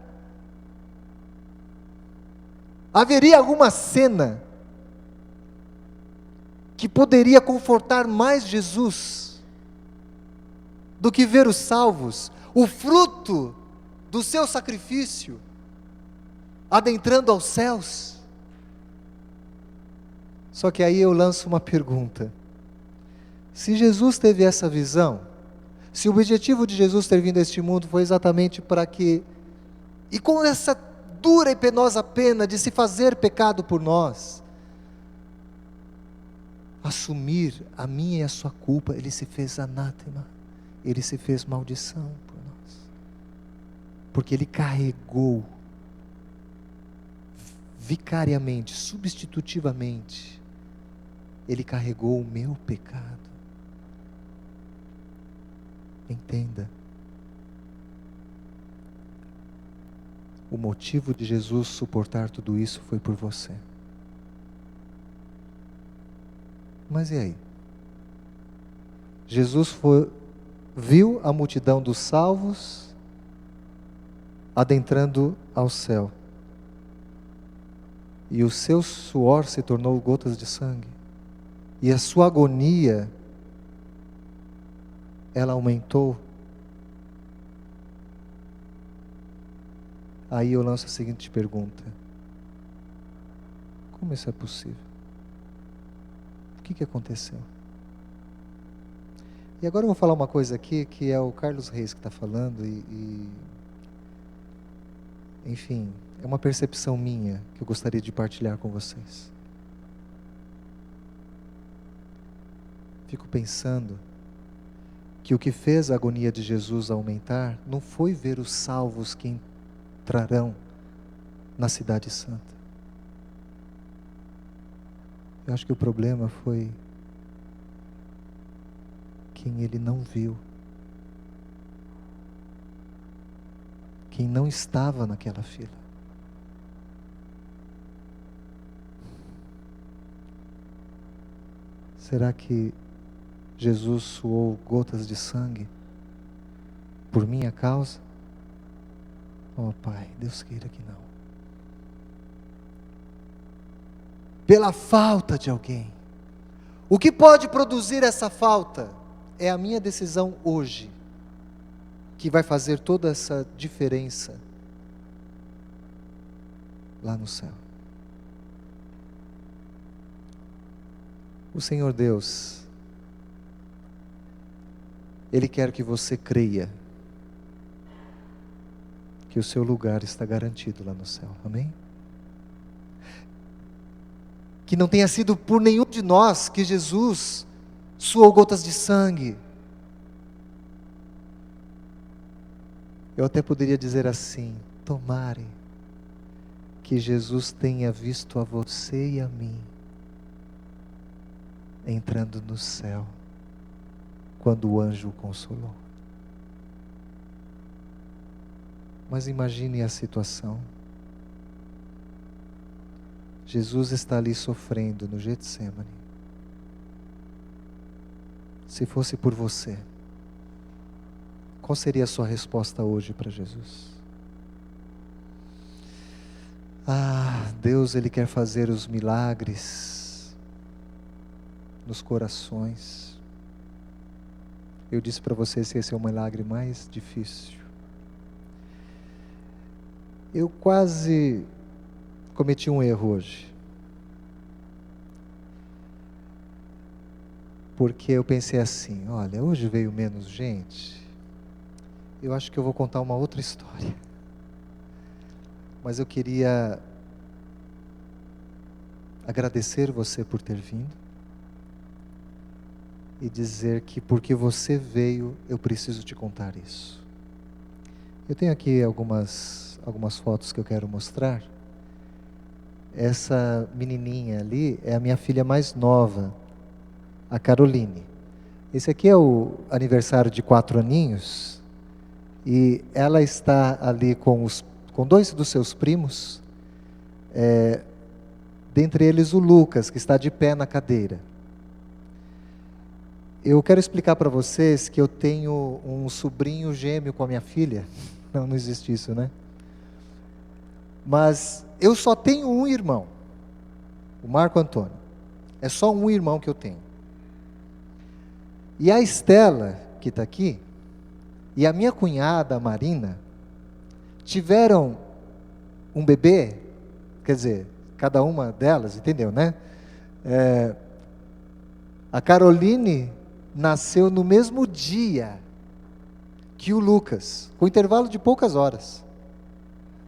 Haveria alguma cena que poderia confortar mais Jesus do que ver os salvos, o fruto do seu sacrifício, adentrando aos céus? Só que aí eu lanço uma pergunta: se Jesus teve essa visão, se o objetivo de Jesus ter vindo a este mundo foi exatamente para que, e com essa dura e penosa pena de se fazer pecado por nós, assumir a minha e a sua culpa, ele se fez anátema, ele se fez maldição por nós, porque ele carregou vicariamente, substitutivamente, ele carregou o meu pecado. Entenda. o motivo de Jesus suportar tudo isso foi por você. Mas e aí? Jesus viu a multidão dos salvos adentrando ao céu. E o seu suor se tornou gotas de sangue. E a sua agonia, ela aumentou. Aí eu lanço a seguinte pergunta: como isso é possível? O que aconteceu? E agora eu vou falar uma coisa aqui, que é o Carlos Reis que está falando, enfim, é uma percepção minha que eu gostaria de partilhar com vocês. Fico pensando que o que fez a agonia de Jesus aumentar não foi ver os salvos que entrarão na Cidade Santa. Eu acho que o problema foi quem ele não viu, quem não estava naquela fila. Será que Jesus suou gotas de sangue por minha causa? Oh Pai, Deus queira que não. Pela falta de alguém. O que pode produzir essa falta? É a minha decisão hoje, que vai fazer toda essa diferença lá no céu. O Senhor Deus, Ele quer que você creia que o seu lugar está garantido lá no céu, amém? Que não tenha sido por nenhum de nós que Jesus suou gotas de sangue. Eu até poderia dizer assim: tomare que Jesus tenha visto a você e a mim entrando no céu, quando o anjo o consolou. Mas imagine a situação. Jesus está ali sofrendo no Getsemane. Se fosse por você, qual seria a sua resposta hoje para Jesus? Deus, Ele quer fazer os milagres nos corações. Eu disse para vocês que esse é o milagre mais difícil. Eu quase cometi um erro hoje. Porque eu pensei assim: olha, hoje veio menos gente, eu acho que eu vou contar uma outra história. Mas eu queria agradecer você por ter vindo e dizer que porque você veio, eu preciso te contar isso. Eu tenho aqui algumas fotos que eu quero mostrar. Essa menininha ali é a minha filha mais nova, a Caroline. Esse aqui é o aniversário de 4 aninhos, e ela está ali com 2 dos seus primos, dentre eles o Lucas, que está de pé na cadeira. Eu quero explicar para vocês que eu tenho um sobrinho gêmeo com a minha filha. Não existe isso, né? Mas eu só tenho um irmão, o Marco Antônio. É só um irmão que eu tenho. E a Estela, que está aqui, e a minha cunhada, a Marina, tiveram um bebê, quer dizer, cada uma delas, entendeu, né? A Caroline nasceu no mesmo dia que o Lucas, com intervalo de poucas horas.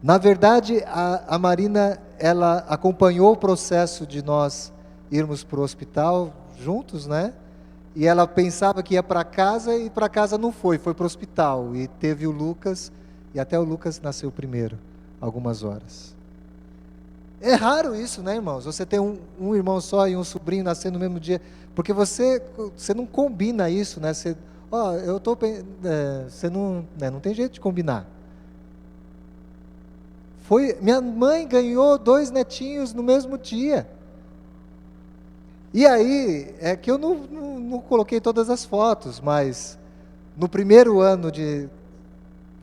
Na verdade, a Marina, ela acompanhou o processo de nós irmos para o hospital juntos, né? E ela pensava que ia para casa, e para casa não foi para o hospital. E teve o Lucas, e até o Lucas nasceu primeiro, algumas horas. É raro isso, né, irmãos? Você tem um irmão só e um sobrinho nascendo no mesmo dia, porque você não combina isso, né? Você não tem jeito de combinar. Minha mãe ganhou 2 netinhos no mesmo dia. E aí, é que eu não coloquei todas as fotos, mas no primeiro ano de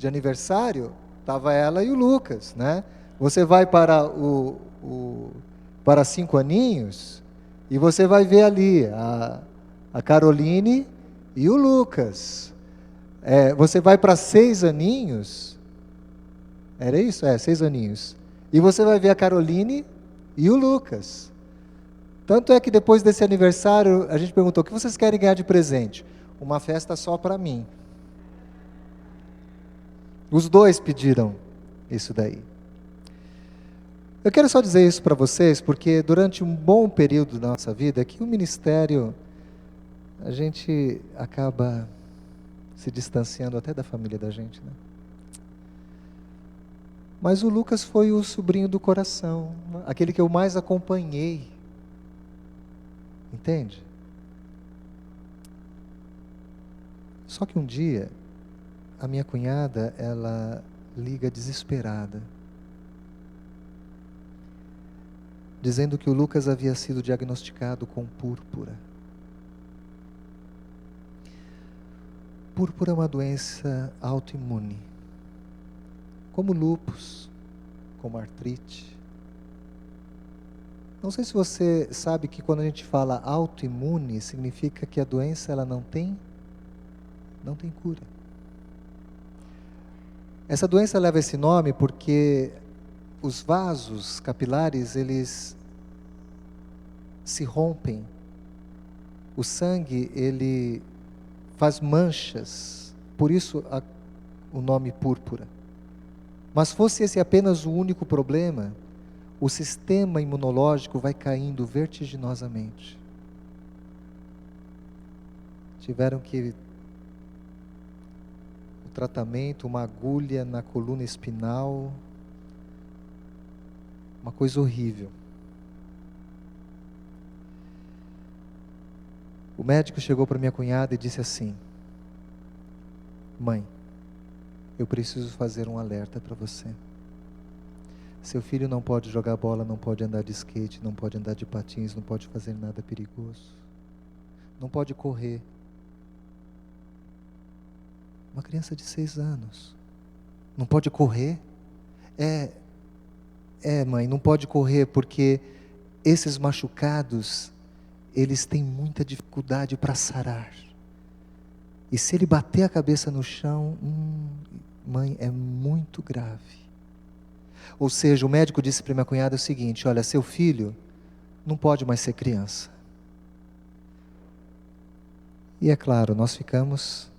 aniversário, estava ela e o Lucas, né? Você vai para para 5 aninhos, e você vai ver ali a Caroline e o Lucas. Você vai para 6 aninhos, era isso? 6 aninhos. E você vai ver a Caroline e o Lucas. Tanto é que depois desse aniversário, a gente perguntou: o que vocês querem ganhar de presente? Uma festa só para mim. Os 2 pediram isso daí. Eu quero só dizer isso para vocês, porque durante um bom período da nossa vida, aqui o ministério, a gente acaba se distanciando até da família da gente, né? Mas o Lucas foi o sobrinho do coração, aquele que eu mais acompanhei. Entende? Só que um dia, a minha cunhada, ela liga desesperada, dizendo que o Lucas havia sido diagnosticado com púrpura. Púrpura é uma doença autoimune, como lúpus, como artrite. Não sei se você sabe que quando a gente fala autoimune, significa que a doença ela não tem cura. Essa doença leva esse nome porque os vasos capilares, eles se rompem. O sangue, ele faz manchas, por isso o nome púrpura. Mas fosse esse apenas o único problema, o sistema imunológico vai caindo vertiginosamente. Tiveram que o tratamento, uma agulha na coluna espinal, uma coisa horrível. O médico chegou para minha cunhada e disse assim: mãe, eu preciso fazer um alerta para você. Seu filho não pode jogar bola, não pode andar de skate, não pode andar de patins, não pode fazer nada perigoso. Não pode correr. Uma criança de 6 anos. Não pode correr? Mãe, não pode correr porque esses machucados, eles têm muita dificuldade para sarar. E se ele bater a cabeça no chão, mãe, é muito grave. Ou seja, o médico disse para minha cunhada o seguinte: olha, seu filho não pode mais ser criança. E é claro, nós ficamos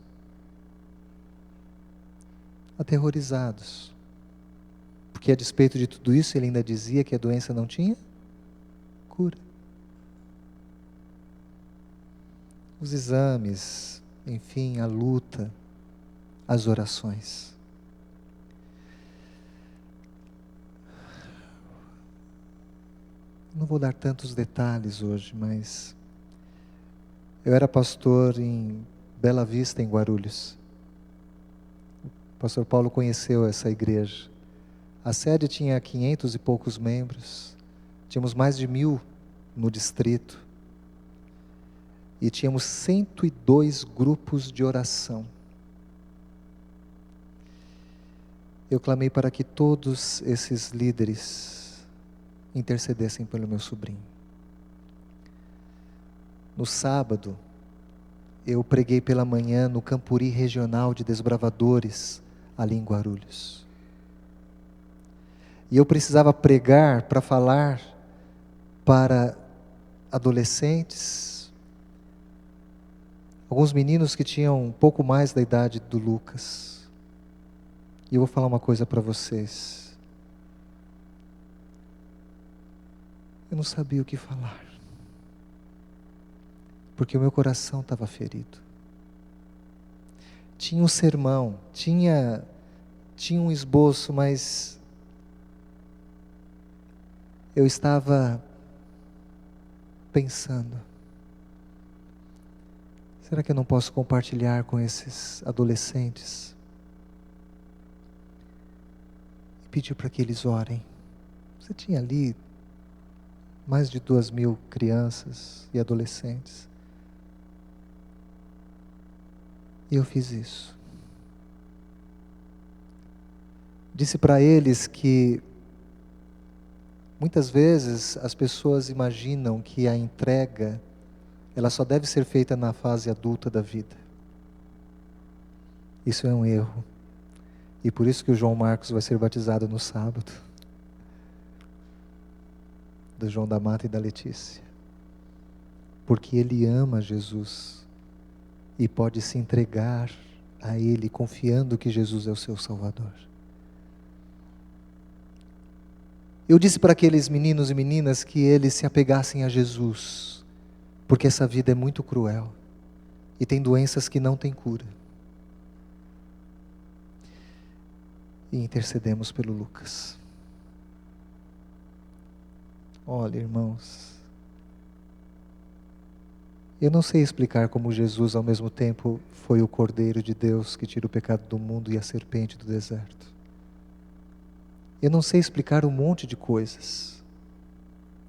aterrorizados. Porque a despeito de tudo isso, ele ainda dizia que a doença não tinha cura. Os exames, enfim, a luta, as orações. Não vou dar tantos detalhes hoje, mas eu era pastor em Bela Vista, em Guarulhos. O pastor Paulo conheceu essa igreja. A sede tinha 500 e poucos membros. Tínhamos mais de 1000 no distrito. E tínhamos 102 grupos de oração. Eu clamei para que todos esses líderes intercedessem pelo meu sobrinho. No sábado, eu preguei pela manhã no Campuri Regional de Desbravadores, ali em Guarulhos. E eu precisava pregar para falar para adolescentes, alguns meninos que tinham um pouco mais da idade do Lucas. E eu vou falar uma coisa para vocês. Eu não sabia o que falar, porque o meu coração estava ferido. Tinha um sermão, tinha um esboço, mas eu estava pensando: será que eu não posso compartilhar com esses adolescentes? pedir para que eles orem. Você tinha ali mais de 2.000 crianças e adolescentes. E eu fiz isso. Disse para eles que muitas vezes as pessoas imaginam que a entrega ela só deve ser feita na fase adulta da vida. Isso é um erro. E por isso que o João Marcos vai ser batizado no sábado. Do João da Mata e da Letícia. Porque ele ama Jesus e pode se entregar a Ele, confiando que Jesus é o seu Salvador. Eu disse para aqueles meninos e meninas que eles se apegassem a Jesus, porque essa vida é muito cruel e tem doenças que não têm cura. E intercedemos pelo Lucas. Olha, irmãos, eu não sei explicar como Jesus ao mesmo tempo foi o Cordeiro de Deus que tira o pecado do mundo e a serpente do deserto. Eu não sei explicar um monte de coisas.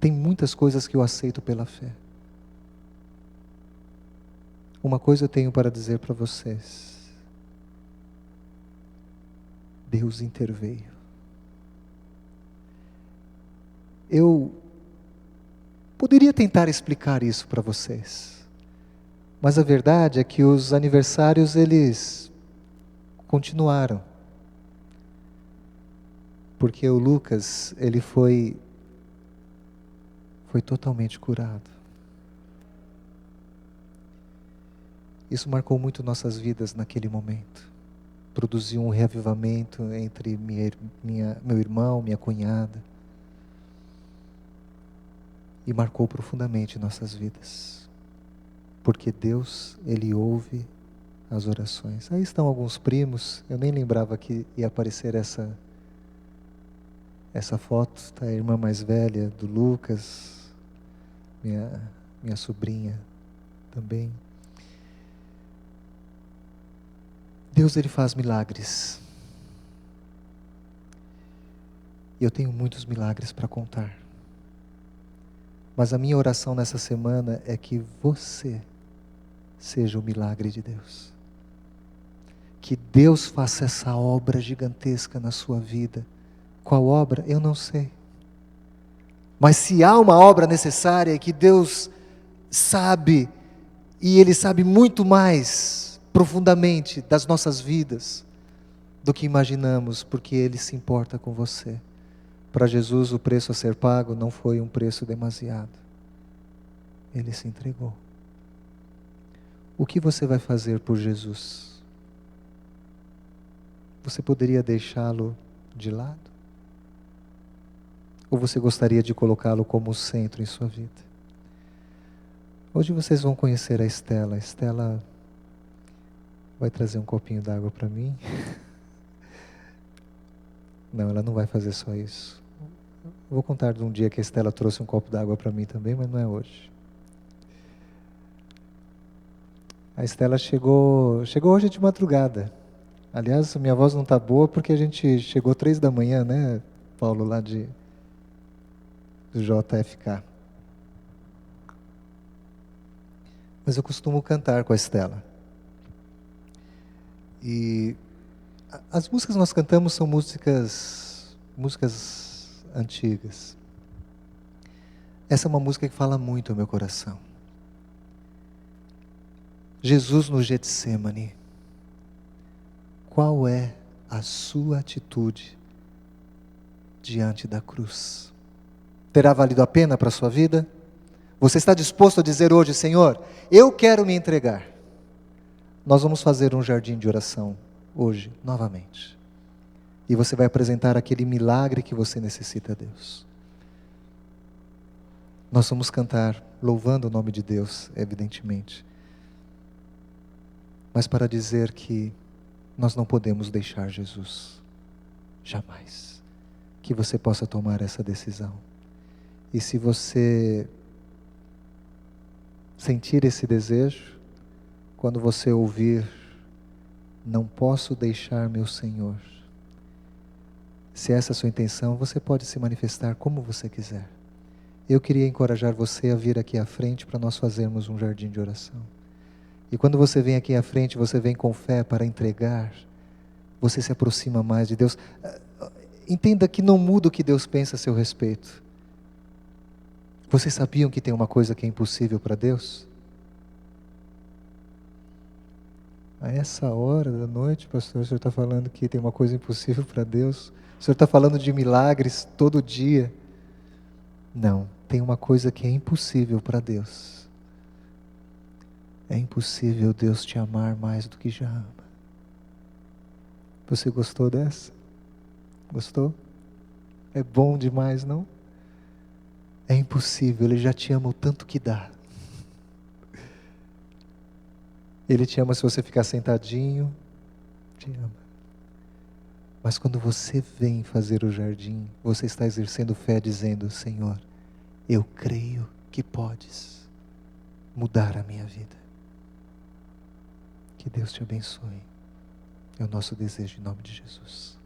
Tem muitas coisas que eu aceito pela fé. Uma coisa eu tenho para dizer para vocês. Deus interveio. Eu poderia tentar explicar isso para vocês. Mas a verdade é que os aniversários, eles continuaram. Porque o Lucas, ele foi totalmente curado. Isso marcou muito nossas vidas naquele momento. Produziu um reavivamento entre meu irmão, minha cunhada. E marcou profundamente nossas vidas. Porque Deus, Ele ouve as orações. Aí estão alguns primos, eu nem lembrava que ia aparecer essa foto, está a irmã mais velha do Lucas, minha sobrinha também. Deus, Ele faz milagres. E eu tenho muitos milagres para contar. Mas a minha oração nessa semana é que você seja o milagre de Deus. Que Deus faça essa obra gigantesca na sua vida. Qual obra? Eu não sei. Mas se há uma obra necessária que Deus sabe, e Ele sabe muito mais profundamente das nossas vidas do que imaginamos, porque Ele se importa com você. Para Jesus o preço a ser pago não foi um preço demasiado. Ele se entregou. O que você vai fazer por Jesus? Você poderia deixá-lo de lado? Ou você gostaria de colocá-lo como centro em sua vida? Hoje vocês vão conhecer a Estela. A Estela vai trazer um copinho d'água para mim. Não, ela não vai fazer só isso. Vou contar de um dia que a Estela trouxe um copo d'água para mim também, mas não é hoje. A Estela chegou hoje de madrugada. Aliás, minha voz não está boa porque a gente chegou 3 da manhã, né, Paulo, lá do JFK. Mas eu costumo cantar com a Estela. E as músicas que nós cantamos são músicas antigas. Essa é uma música que fala muito ao meu coração. Jesus no Getsemane. Qual é a sua atitude diante da cruz? Terá valido a pena para a sua vida? Você está disposto a dizer hoje, Senhor, eu quero me entregar. Nós vamos fazer um jardim de oração hoje, novamente. E você vai apresentar aquele milagre que você necessita a Deus. Nós vamos cantar louvando o nome de Deus, evidentemente. Mas para dizer que nós não podemos deixar Jesus. Jamais. Que você possa tomar essa decisão. E se você sentir esse desejo, quando você ouvir, não posso deixar meu Senhor, Se essa é a sua intenção, você pode se manifestar como você quiser. Eu queria encorajar você a vir aqui à frente para nós fazermos um jardim de oração. E quando você vem aqui à frente, você vem com fé para entregar, você se aproxima mais de Deus. Entenda que não muda o que Deus pensa a seu respeito. Vocês sabiam que tem uma coisa que é impossível para Deus? A essa hora da noite, pastor, o senhor está falando que tem uma coisa impossível para Deus? O senhor está falando de milagres todo dia? Não, tem uma coisa que é impossível para Deus. É impossível Deus te amar mais do que já ama. Você gostou dessa? Gostou? É bom demais, não? É impossível, Ele já te ama o tanto que dá. Ele te ama se você ficar sentadinho, te ama. Mas quando você vem fazer o jardim, você está exercendo fé dizendo: Senhor, eu creio que podes mudar a minha vida. Que Deus te abençoe. É o nosso desejo em nome de Jesus.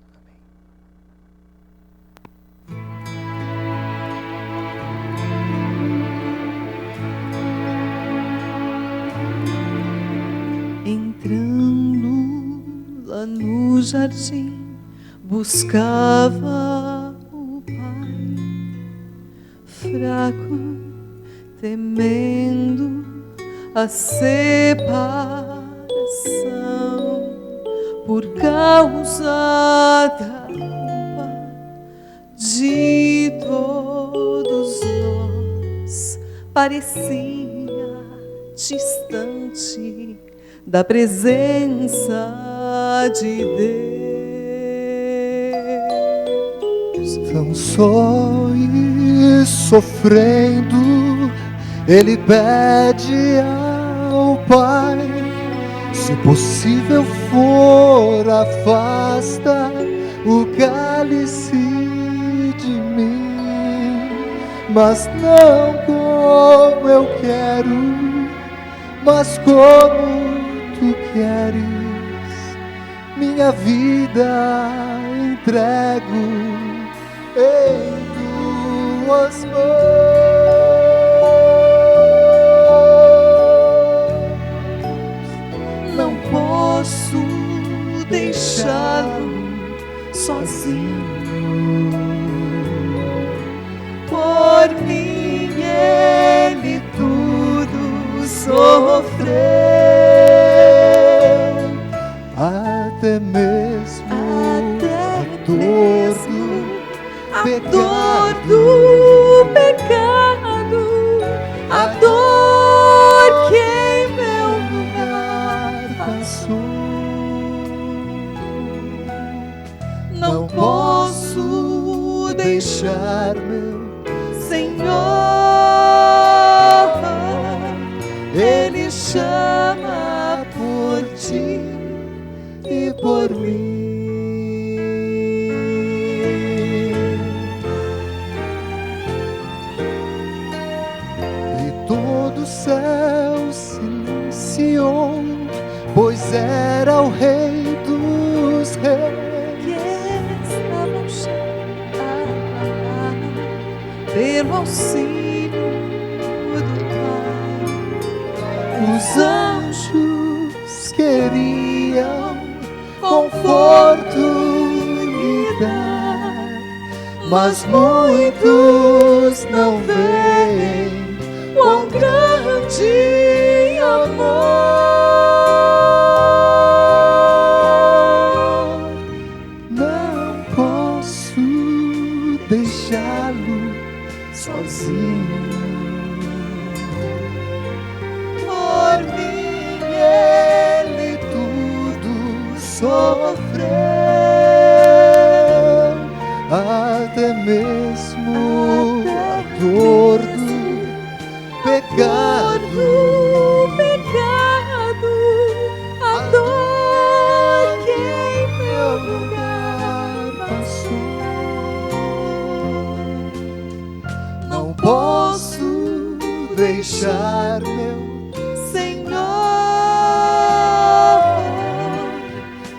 Entrando lá no jardim, buscava o Pai, fraco, temendo a separação, por causa da culpa de todos nós. Parecia distante da presença de Deus.
Tão só e sofrendo, Ele pede ao Pai: se possível for, afasta o cálice de mim, mas não como eu quero, mas como Tu queres. Minha vida entrego em Tuas mãos.
Não posso deixá-lo sozinho. Por mim Ele tudo sofreu.
Até mesmo
a dor do pecado, a dor que em meu lugar passou. Não posso deixar meu Senhor, Ele chama por Ti e por mim.
E todo o céu silenciou, pois era o Rei dos Reis
Que estavam cheios pelo auxílio do Pai.
Os anjos queriam conforto lhe dar, mas muitos não veem
Quão grande amor.
Não posso deixá-lo sozinho.
Por mim Ele tudo
Sofreu até mesmo a dor do pecado,
a dor que em meu lugar
passou. Não posso deixar meu
Senhor.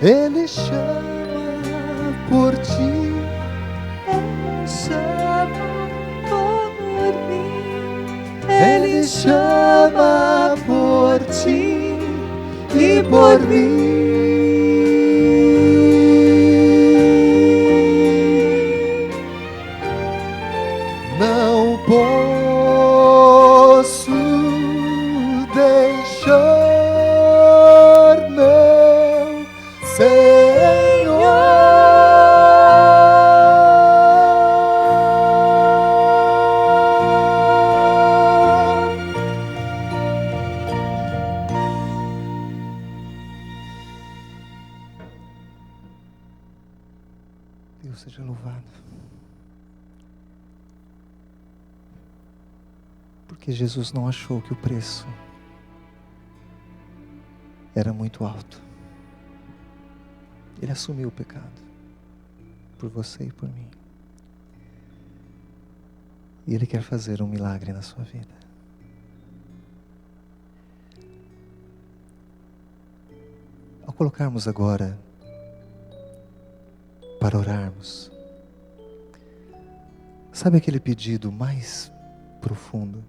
Ele chama por Ti por mim. Não posso deixar, meu Senhor. Deus seja louvado. Porque Jesus não achou que o preço era muito alto. Ele assumiu o pecado por você e por mim. E Ele quer fazer um milagre na sua vida. Ao colocarmos agora para orarmos, sabe aquele pedido mais profundo?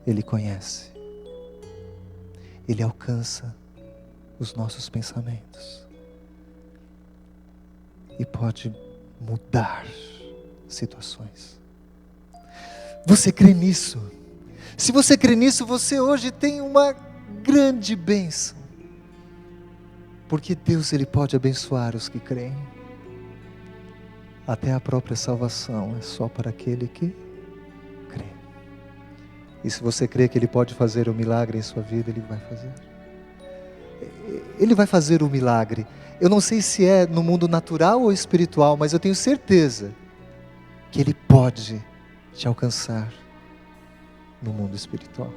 Ele conhece, Ele alcança os nossos pensamentos e pode mudar situações. Você crê nisso? Se você crê nisso, você hoje tem uma grande bênção, porque Deus, Ele pode abençoar os que creem. Até a própria salvação é só para aquele que crê. E se você crê que Ele pode fazer o milagre em sua vida, Ele vai fazer. Ele vai fazer o milagre. Eu não sei se é no mundo natural ou espiritual, mas eu tenho certeza que Ele pode te alcançar no mundo espiritual.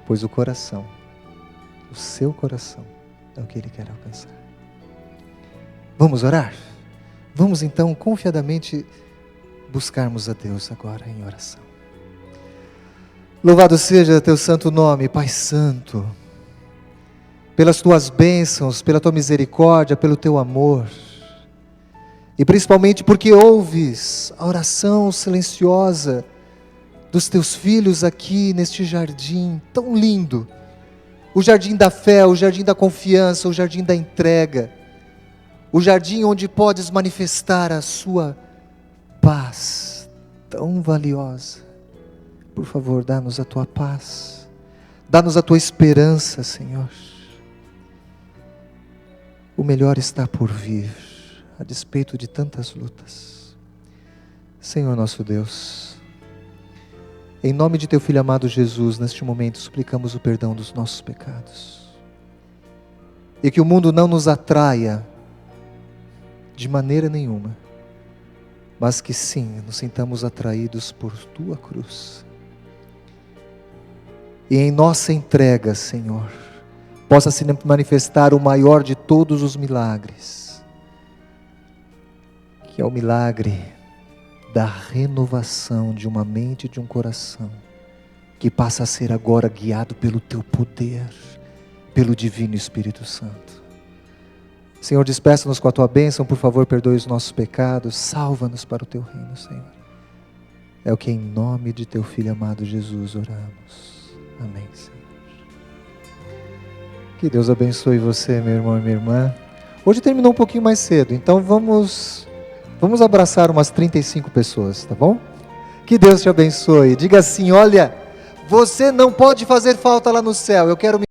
Pois o coração, o seu coração, é o que Ele quer alcançar. Vamos orar? Vamos então confiadamente buscarmos a Deus agora em oração. Louvado seja teu santo nome, Pai Santo, pelas tuas bênçãos, pela tua misericórdia, pelo teu amor, e principalmente porque ouves a oração silenciosa dos teus filhos aqui neste jardim tão lindo, o jardim da fé, o jardim da confiança, o jardim da entrega, o jardim onde podes manifestar a sua paz tão valiosa. Por favor, dá-nos a tua paz, dá-nos a tua esperança, Senhor. O melhor está por vir, a despeito de tantas lutas. Senhor nosso Deus, em nome de teu Filho amado Jesus, neste momento suplicamos o perdão dos nossos pecados. E que o mundo não nos atraia de maneira nenhuma, mas que sim, nos sintamos atraídos por tua cruz. E em nossa entrega, Senhor, possa se manifestar o maior de todos os milagres, que é o milagre da renovação de uma mente e de um coração, que passa a ser agora guiado pelo teu poder, pelo divino Espírito Santo. Senhor, despeça-nos com a tua bênção, por favor, perdoe os nossos pecados, salva-nos para o teu reino, Senhor. É o que em nome de teu Filho amado Jesus oramos. Amém, Senhor. Que Deus abençoe você, meu irmão e minha irmã. Hoje terminou um pouquinho mais cedo, então vamos abraçar umas 35 pessoas, tá bom? Que Deus te abençoe. Diga assim: olha, você não pode fazer falta lá no céu, eu quero me